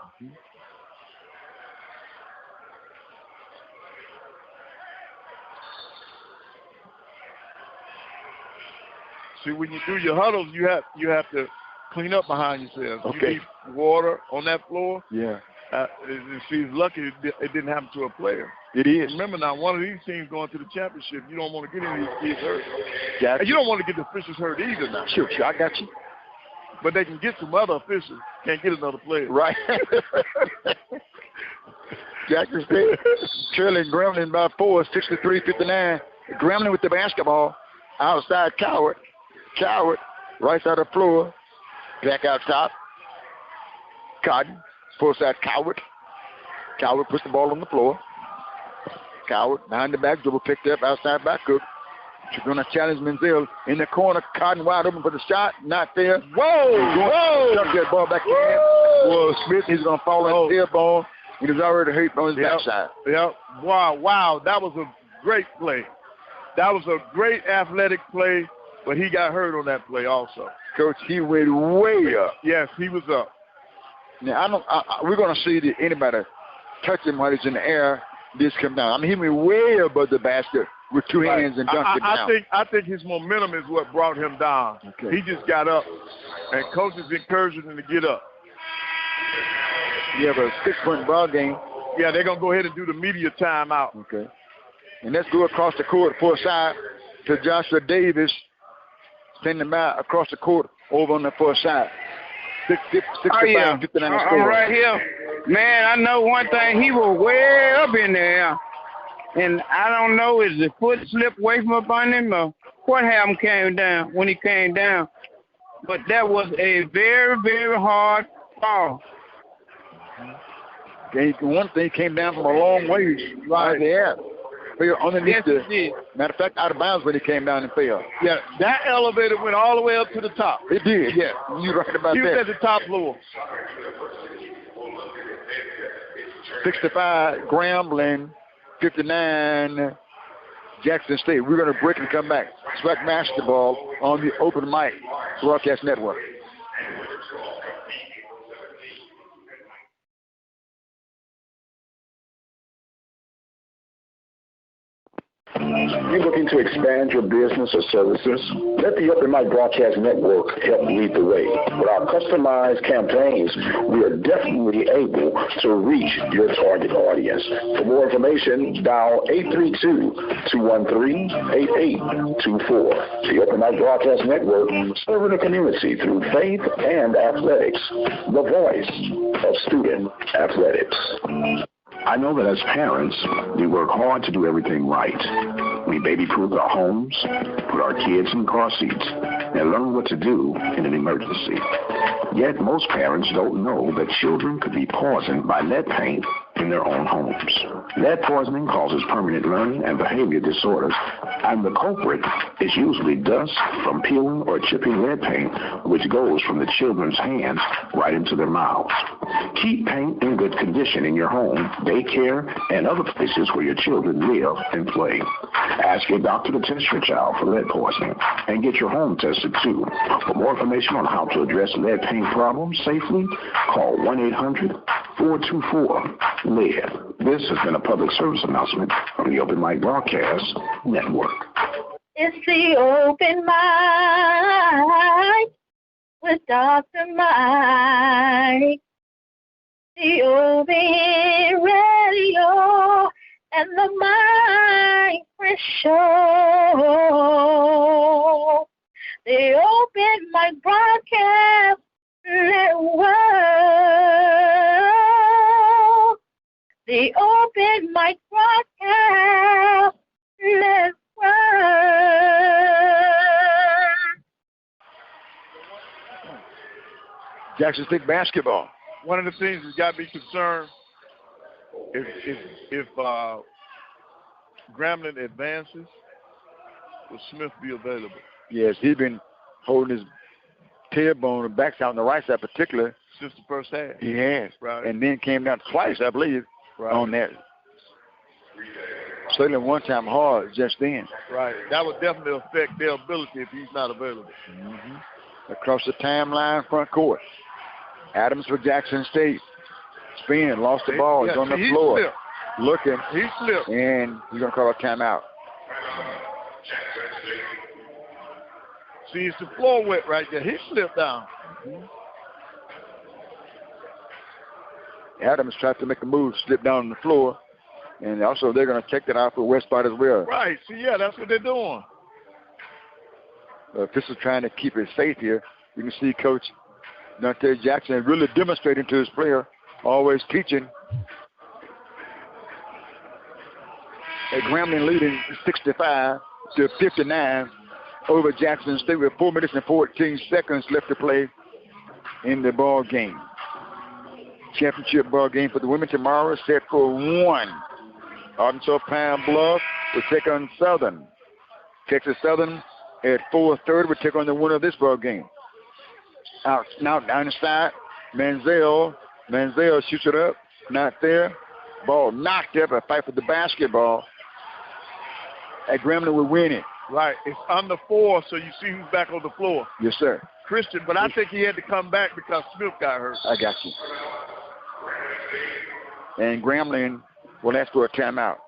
See, when you do your huddles, you have to clean up behind yourself. Okay. You need water on that floor. Yeah. And she's lucky it didn't happen to a player. It is. Remember now, one of these teams going to the championship, you don't want to get any of these kids hurt. Gotcha. And you don't want to get the officials hurt either now. Sure, I got you. But they can get some other officials, can't get another player. Right. Jackson State trailing Grambling by 4, 63-59. Grambling with the basketball. Outside Coward. Coward, right side of the floor. Back out top. Cotton, full side Coward. Coward puts the ball on the floor. Coward behind the back, dribble picked up outside by Cook. She's going to challenge Menzel in the corner. Cotton wide open for the shot. Not there. Whoa! Chuck that ball back in. Well, Smith, he's going to fall on his tailbone. He was already hurt on his backside. Yep. Wow. That was a great play. That was a great athletic play, but he got hurt on that play also. Coach, he went way up. Yes, he was up. Now, we're going to see that anybody touch him while he's in the air, this come down. I mean, he went way above the basket with two hands and dunked it down. I think his momentum is what brought him down. Okay. He just got up, and coach is encouraging him to get up. You have a 6-point ball game. Yeah, they're going to go ahead and do the media timeout. Okay. And let's go across the court, far side, to Joshua Davis. Send him out across the court over on the far side. 65, 59 I'm right here. Man, I know one thing. He was way up in there. And I don't know, is the foot slipped away from up on him or what happened when he came down. But that was a very, very hard fall. One thing came down from a long ways right there. Underneath matter of fact, out of bounds when he came down and fell. Yeah, that elevator went all the way up to the top. It did, yeah. You're right about that. He was at the top floor. 65, Grambling, 59, Jackson State. We're going to break and come back. SWAC basketball on the Open Mic Broadcast Network. You're looking to expand your business or services? Let the Open Mic Broadcast Network help lead the way. With our customized campaigns, we are definitely able to reach your target audience. For more information, dial 832-213-8824. The Open Mic Broadcast Network, serving the community through faith and athletics. The voice of student athletics. I know that as parents, we work hard to do everything right. We baby-proof our homes, put our kids in car seats, and learn what to do in an emergency. Yet most parents don't know that children could be poisoned by lead paint in their own homes. Lead poisoning causes permanent learning and behavior disorders, and the culprit is usually dust from peeling or chipping lead paint, which goes from the children's hands right into their mouths. Keep paint in good condition in your home, daycare, and other places where your children live and play. Ask your doctor to test your child for lead poisoning and get your home tested too. For more information on how to address lead paint problems safely, call 1-800-424-LEAD. This has been a public service announcement from the Open Mic Broadcast Network. It's the Open Mic with Dr. Mike. The Open Radio and the Mike Fresh Show. The Open Mic Broadcast Network. The Open Mic Broadcast Network. Jackson State basketball. One of the things that's got me concerned if Grambling advances, will Smith be available? Yes, he's been holding his tailbone and backside on the right side particularly. Since the first half. He has. Right. And then came down twice, I believe, on that. Certainly one time hard just then. Right. That would definitely affect their ability if he's not available. Across the timeline, front court. Adams for Jackson State. Spin, lost the ball. He's on the floor. Slipped. Looking. He slipped. And he's going to call a timeout. See, it's the floor wet right there. He slipped down. Adams tried to make a move, slip down on the floor. And also they're going to check that out for West spot as well. Right. See, yeah, that's what they're doing. Officials trying to keep it safe here. You can see Coach Dante Jackson really demonstrating to his player, always teaching. Grambling leading 65-59 over Jackson State with 4 minutes and 14 seconds left to play in the ball game. Championship ball game for the women tomorrow is set for 1. Arkansas Pine Bluff will take on Southern. Texas Southern at 4:30 will take on the winner of this ball game. Now down the side, Manziel shoots it up, not there. Ball knocked up, a fight for the basketball. At Grambling will win it. Right, it's under 4, so you see who's back on the floor. Yes, sir. Christian, but I think he had to come back because Smith got hurt. I got you. And Grambling will ask for a timeout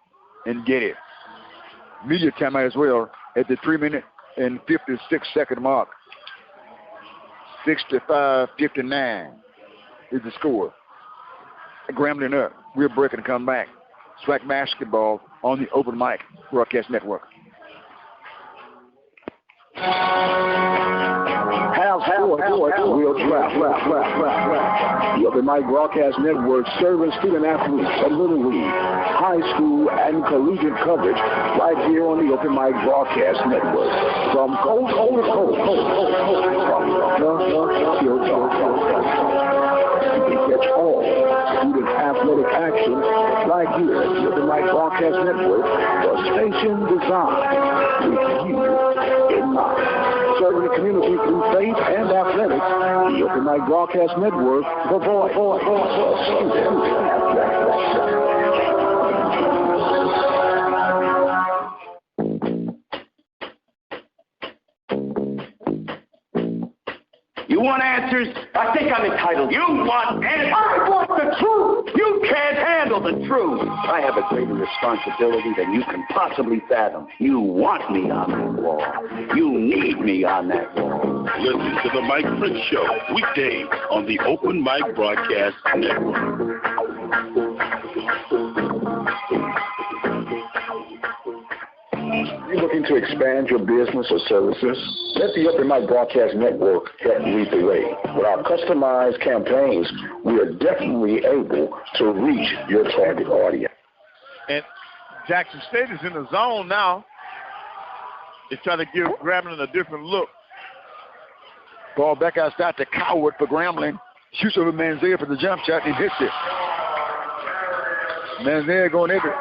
and get it. Media timeout as well at the 3 minute and 56 second mark. 65-59 is the score. Grambling up. We're breaking to come back. Swag basketball on the Open Mic Broadcast Network. Real trap. The Open Mic Broadcast Network serving student athletes of Little League, high school, and collegiate coverage right here on the Open Mic Broadcast Network. From coast to coast, you can catch all student athletic action right here at the Open Mic Broadcast Network, the station designed with you in mind. Serving the community through faith and athletics, the Open Mic Broadcast Network, the voice of student athletics. You want answers? I think I'm entitled. You want answers? I want the truth. You can't handle the truth. I have a greater responsibility than you can possibly fathom. You want me on that wall. You need me on that wall. Listen to the Mike Prince Show, weekdays on the Open Mic Broadcast Network. You're looking to expand your business or services? Let the Open Mic Broadcast Network help lead the way. With our customized campaigns, we are definitely able to reach your target audience. And Jackson State is in the zone now. They're trying to give Grambling a different look. Ball back outside to Coward for Grambling. Shoots over Manziel for the jump shot and hits it. Manziel going every.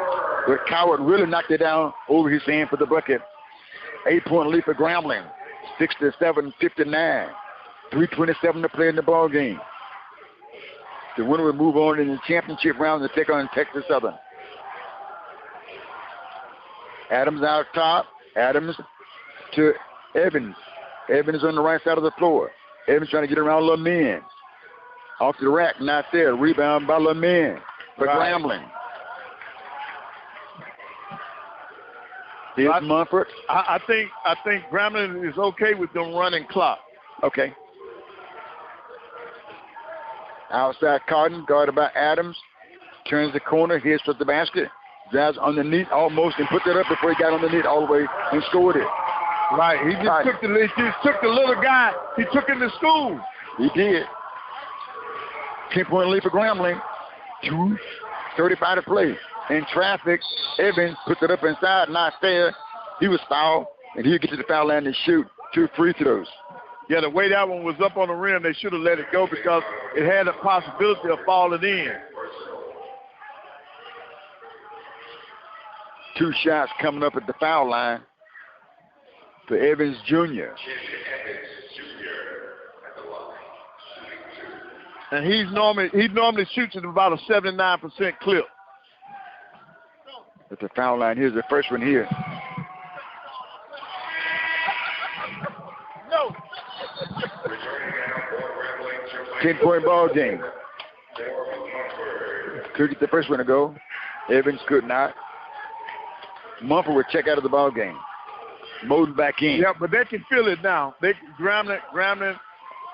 But Coward really knocked it down over his hand for the bucket. 8-point lead for Grambling. 67-59. 3:27 to play in the ball game. The winner will move on in the championship round to take on Texas Southern. Adams out top. Adams to Evans. Evans on the right side of the floor. Evans trying to get around LeMin. Off the rack, not there. Rebound by LeMin for Grambling. Here's Mumford. I think Grambling is okay with them running clock. Okay. Outside Cotton, guarded by Adams. Turns the corner, here's to the basket. Drives underneath almost and put that up before he got underneath all the way and scored it. Right. He just took the little guy. He took him to school. He did. 10-point lead for Grambling. 2:35 to play. In traffic, Evans puts it up inside, not fair. He was fouled, and he'll get to the foul line and shoot 2 free throws. Yeah, the way that one was up on the rim, they should have let it go because it had a possibility of falling in. 2 shots coming up at the foul line. for Evans Jr. And he normally shoots at about a 79% clip. At the foul line, here's the first one here. No. 10-point ball game. Could get the first one to go. Evans could not. Mumford would check out of the ball game. Moden back in. Yeah, but they can feel it now. Grambling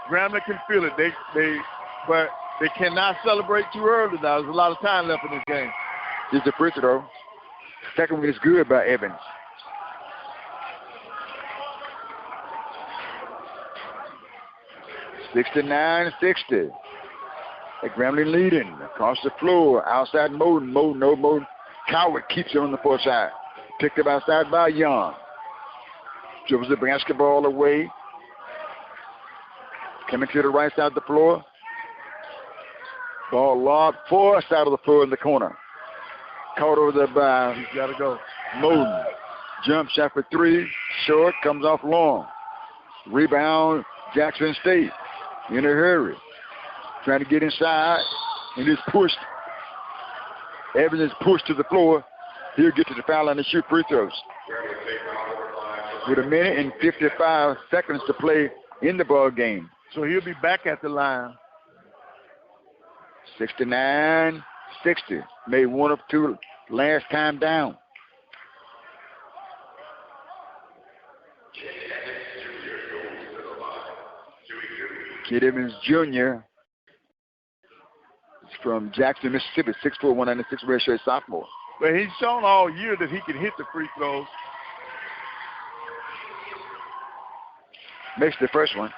can feel it. But they cannot celebrate too early now. There's a lot of time left in this game. Here's the free throw. Second one is good by Evans. (69-60). Grambling leading across the floor. Outside Moden. Coward keeps it on the far side. Picked up outside by Young. Dribbles the basketball away. Coming to the right side of the floor. Ball lobbed far side of the floor in the corner. Caught over there by, he's got to go. Moden. Jump shot for three. Short, comes off long. Rebound, Jackson State. In a hurry. Trying to get inside. And is pushed. Evans is pushed to the floor. He'll get to the foul line and shoot free throws. With a minute and 55 seconds to play in the ball game. So he'll be back at the line. 69-60. Made one of two last time down. Kid Evans Jr. is from Jackson, Mississippi, 6'4", 196 redshirt sophomore. But he's shown all year that he can hit the free throws. Makes the first one.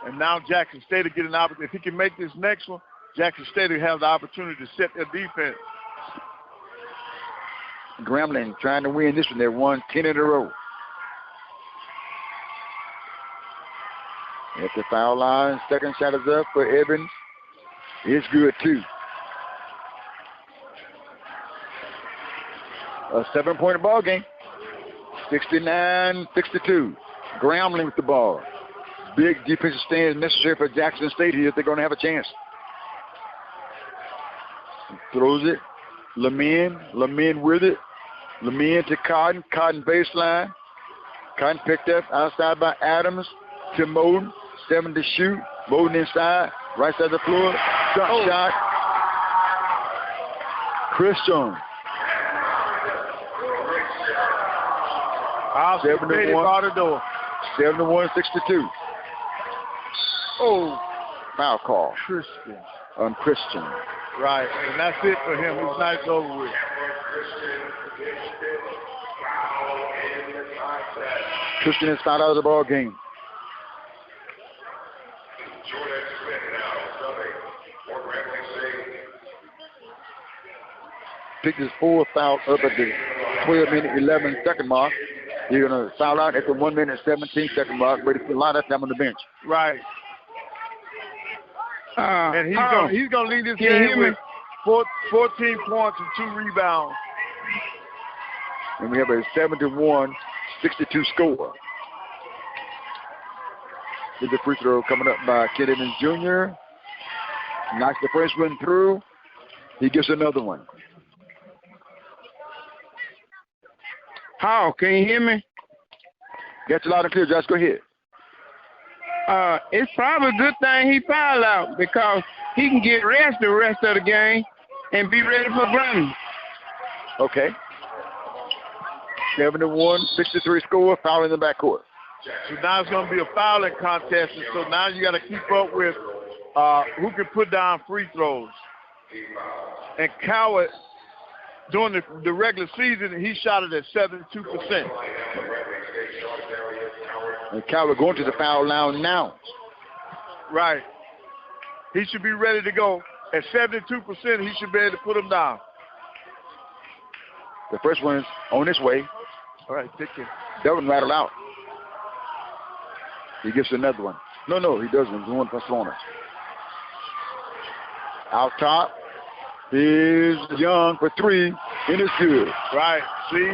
And now Jackson State will get an opportunity. If he can make this next one, Jackson State will have the opportunity to set their defense. Grambling trying to win this one. They won 10 in a row. At the foul line, second shot is up for Evans. It's good too. A 7-point ball game. 69-62. Grambling with the ball. Big defensive stand necessary for Jackson State here if they're going to have a chance. Throws it. Lamine with it. Lamine to Cotton. Cotton baseline. Cotton picked up outside by Adams to Moden. 7 to shoot. Moden inside. Right side of the floor. Shot. Christian. 7-1. 7-1-62. Oh. Foul call. Christian. Christian. Right. And that's it for him. His night's over with. Christian is fouled out of the ball game. Picked his fourth foul up at the 12-minute, 11-second mark. You're going to foul out at the 1-minute, 17-second mark, but it's a lot of time on the bench. Right. And he's going to lead this game with 14 points and 2 rebounds. And we have a 71-62 score. With the free throw coming up by Kid Evans Jr. Knocks the first one through. He gets another one. How? Can you hear me? That's loud and clear, Josh. Go ahead. It's probably a good thing he fouled out because he can get rest the rest of the game and be ready for Grambling. Okay. 71-63 score, foul in the backcourt. So now it's going to be a fouling contest, and so now you got to keep up with who can put down free throws. And Coward, during the regular season, he shot it at 72%. And Coward going to the foul line now. Right. He should be ready to go. At 72%, he should be able to put them down. The first one is on its way. All right, take care. That one rattled out. He gets another one. No, he doesn't. He's one for Sloan. Out top is Young for 3, and it's good. Right. See?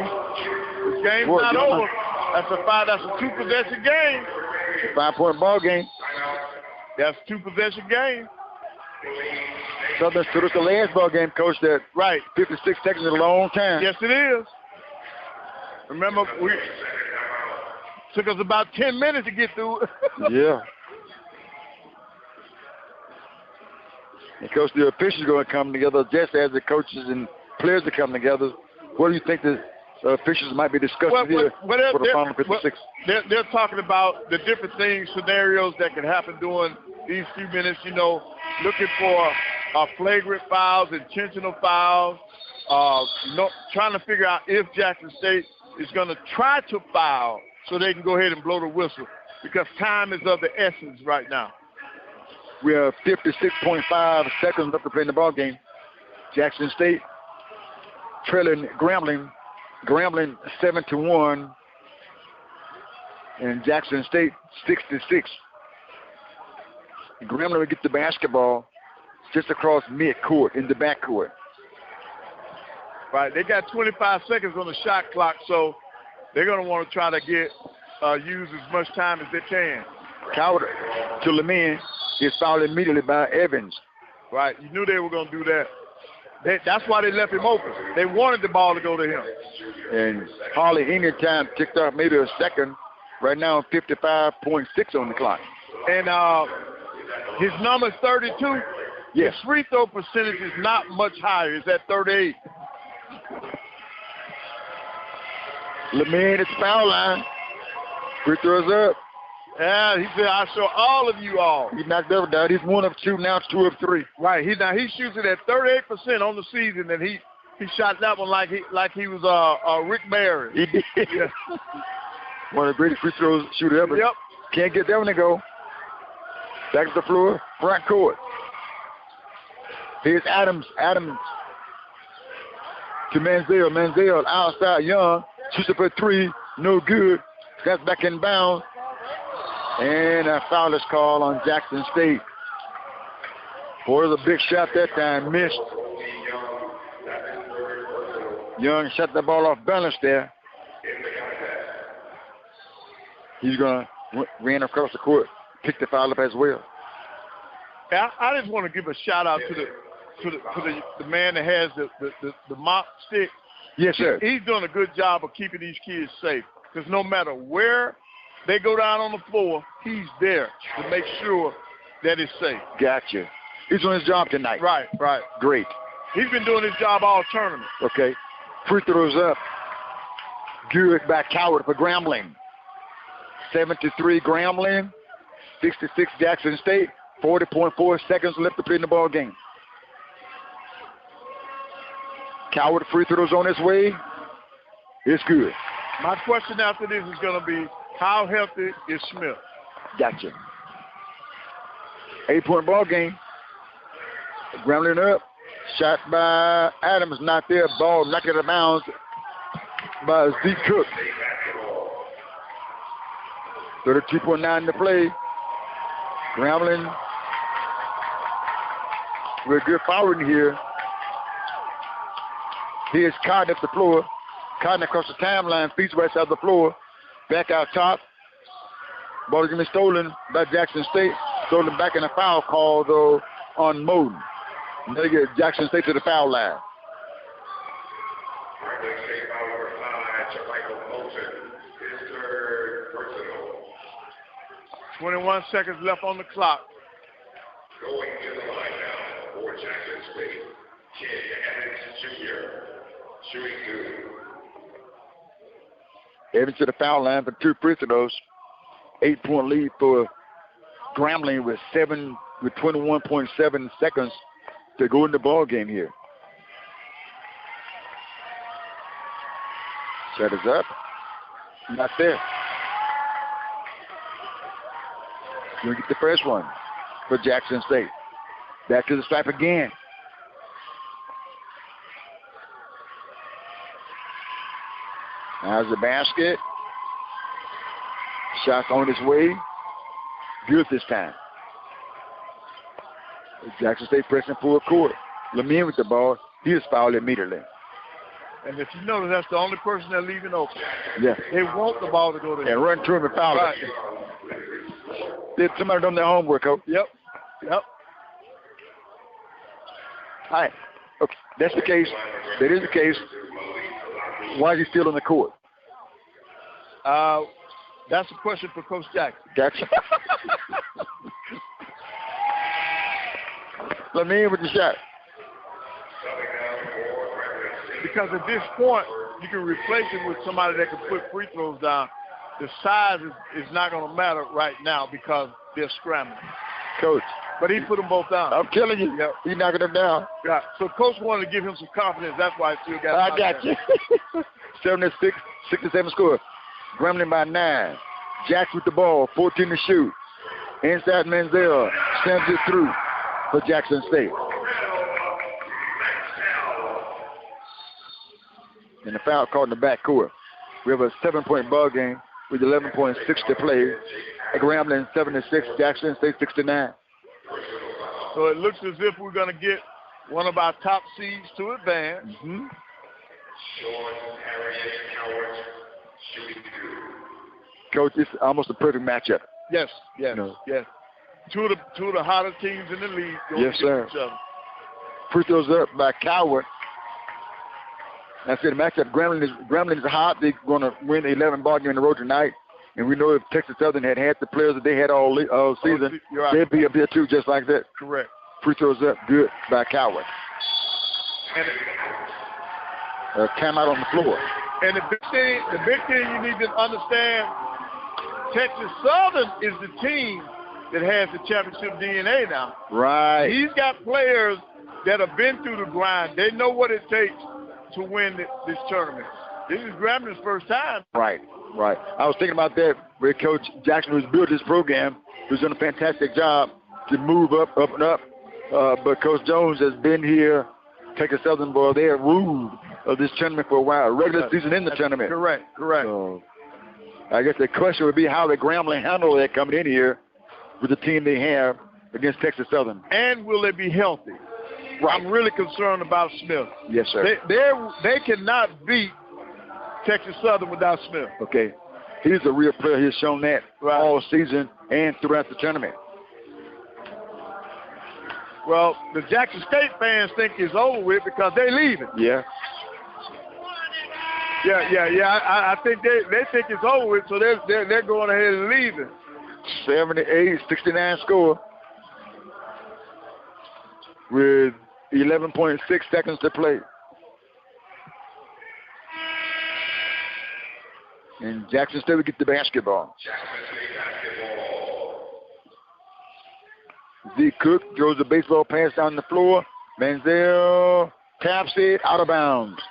This game's not over. That's a two-possession game. 5-point ball game. That's a two-possession game. Southern stood us the last ball game, Coach, that 56 seconds is a long time. Yes, it is. Remember, took us about 10 minutes to get through. Yeah. And, Coach, the officials are going to come together just as the coaches and players are coming together. What do you think the officials might be discussing here for the final 56? They're talking about the different things, scenarios that can happen during these few minutes, looking for flagrant fouls, intentional fouls, trying to figure out if Jackson State is going to try to foul so they can go ahead and blow the whistle because time is of the essence right now. We have 56.5 seconds left to play in the ball game. Jackson State trailing Grambling 7-1, and Jackson State 6-6. Grambling will get the basketball just across mid-court in the backcourt. Right, they got 25 seconds on the shot clock, so they're going to want to try to use as much time as they can. Coward to Lemon is fouled immediately by Evans. Right, you knew they were going to do that. That's why they left him open. They wanted the ball to go to him. And Harley Henry time ticked off maybe a second. Right now, 55.6 on the clock. And his number is 32. Yes. His free throw percentage is not much higher. It's at 38. Lemon at the foul line. Free throws up. Yeah, he said, I'll show all of you all. He knocked over down. He's 1 of 2, now it's 2 of 3. Right. He shoots it at 38% on the season, and he shot that one like he was Rick Barry. He did. Yeah. One of the greatest free throws shooter ever. Yep. Can't get that one to go. Back to the floor, front court. Here's Adams. Adams to Manziel. Manziel outside Young. Shoots up for 3. No good. That's back in bounds. And a foul is called on Jackson State. Boy, it was a big shot that time. Missed. Young shot the ball off balance there. He's going to ran across the court, pick the foul up as well. I just want to give a shout out to the man that has the mop stick. Yes, sir. He's doing a good job of keeping these kids safe. Because no matter where they go down on the floor, he's there to make sure that it's safe. Gotcha. He's doing his job tonight. Right. Great. He's been doing his job all tournament. Okay. Free throws up. Good by Coward for Grambling. 73 Grambling, 66 Jackson State. 40.4 seconds left to play in the ball game. Coward free throws on his way. It's good. My question after this is going to be, how healthy is Smith? Gotcha. 8-point ball game. Grambling up. Shot by Adams, not there. Ball knocked out of bounds by Zeke Cook. 32.9 to play. Grambling with good fouling here. Here's Cotton up the floor. Cotton across the timeline, feet right side of the floor. Back out top. Ball is going to be stolen by Jackson State. Stolen back in a foul call, though, on Moden. And they get Jackson State to the foul line. 21 seconds left on the clock. Going to the line now for Jackson State, Kid Evans Jr. Shooting 2. Evans to the foul line for 2 free throws. 8-point lead for Grambling with 21.7 seconds to go in the ball game here. Set is up. Not there. Going to get the first one for Jackson State. Back to the stripe again. How's the basket? Shot on his way. Good this time. Jackson State pressing full court. Lemire with the ball. He is fouled immediately. And if you notice, that's the only person they're leaving open. Yeah. They want the ball to go to him. And run to him and foul right. it. Did somebody done their homework, Coach? Yep. All right. Okay, that's the case. That is the case. Why is he still on the court? That's a question for Coach Jackson. Gotcha. Let me in with the shot. Because at this point, you can replace it with somebody that can put free throws down. The size is not going to matter right now because they're scrambling. Coach. But he put them both down. I'm telling you, he's knocking them down. Yeah. So Coach wanted to give him some confidence. That's why he still got I got you. 76, 67 score. Grambling by 9. Jack with the ball, 14 to shoot. Inside Menzel sends it through for Jackson State. And the foul caught in the backcourt. We have a 7-point ball game with 11.6 to play. Grambling 76, Jackson State 69. So it looks as if we're going to get one of our top seeds to advance. Mm-hmm. Coach, it's almost a perfect matchup. Yes. Two of the hotter teams in the league. Yes, sir. Free throws up by Coward. That's it. The matchup. Grambling is hot. They're going to win the 11 ball game in a row tonight. And we know if Texas Southern had the players that they had all season, right. They'd be up there too, just like that. Correct. Free throws up, good by Coward. Timeout on the floor. And the big thing you need to understand, Texas Southern is the team that has the championship DNA now. Right. He's got players that have been through the grind. They know what it takes to win this tournament. This is Grambling's first time. Right. I was thinking about that where Coach Jackson, who's built this program, who's done a fantastic job to move up and up. But Coach Jones has been here, Texas Southern boy. They have ruled of this tournament for a while, regular season in the tournament. Correct. So I guess the question would be how the Grambling handle that coming in here with the team they have against Texas Southern. And will they be healthy? Right. I'm really concerned about Smith. Yes, sir. They cannot beat Texas Southern without Smith. Okay. He's a real player. He's shown that all season and throughout the tournament. Well, the Jackson State fans think it's over with because they're leaving. Yeah. I think they think it's over with, so they're going ahead and leaving. 78-69 score with 11.6 seconds to play. And Jackson State will get the basketball. Z Cook throws the baseball pass down the floor. Manziel taps it out of bounds.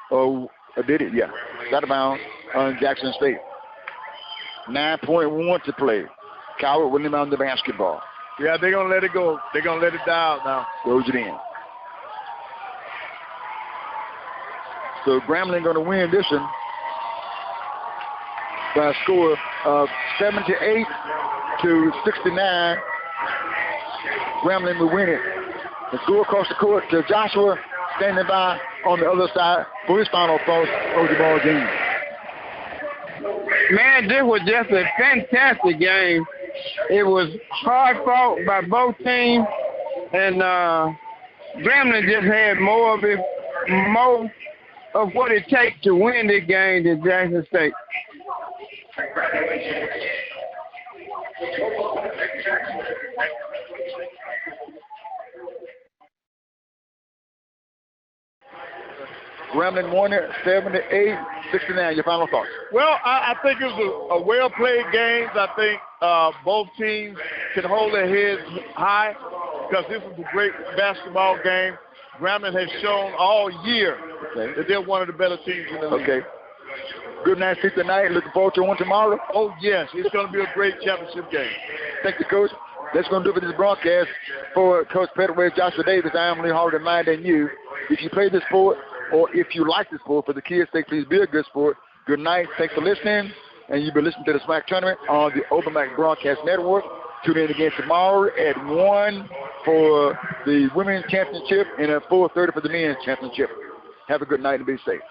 Oh, did it? Yeah. It's out of bounds on Jackson State. 9.1 to play. Coward will inbound the basketball. Yeah, they're going to let it go. They're going to let it die out now. Throws it in. So Grambling going to win this one by a score of 78-69. Grambling will win it. Let's go across the court to Joshua standing by on the other side for his final thoughts of the ball game. Man, this was just a fantastic game. It was hard fought by both teams, and Grambling just had more of what it takes to win this game than Jackson State. Grambling won it 78-69. Your final thoughts? Well, I think it was a well-played game. I think both teams can hold their heads high because this was a great basketball game. Grambling has shown all year that they're one of the better teams in the league. Okay. Good night, see tonight. Looking forward to one tomorrow. Oh, yes. It's going to be a great championship game. Thank you, Coach. That's going to do it for this broadcast. For Coach Petaway, Joshua Davis, I am Lee Harder reminding you, if you play this sport or if you like this sport, for the kids' sake, please be a good sport. Good night. Thanks for listening. And you've been listening to the SMAC tournament on the Open Mic Broadcast Network. Tune in again tomorrow at 1 for the women's championship and at 4:30 for the men's championship. Have a good night and be safe.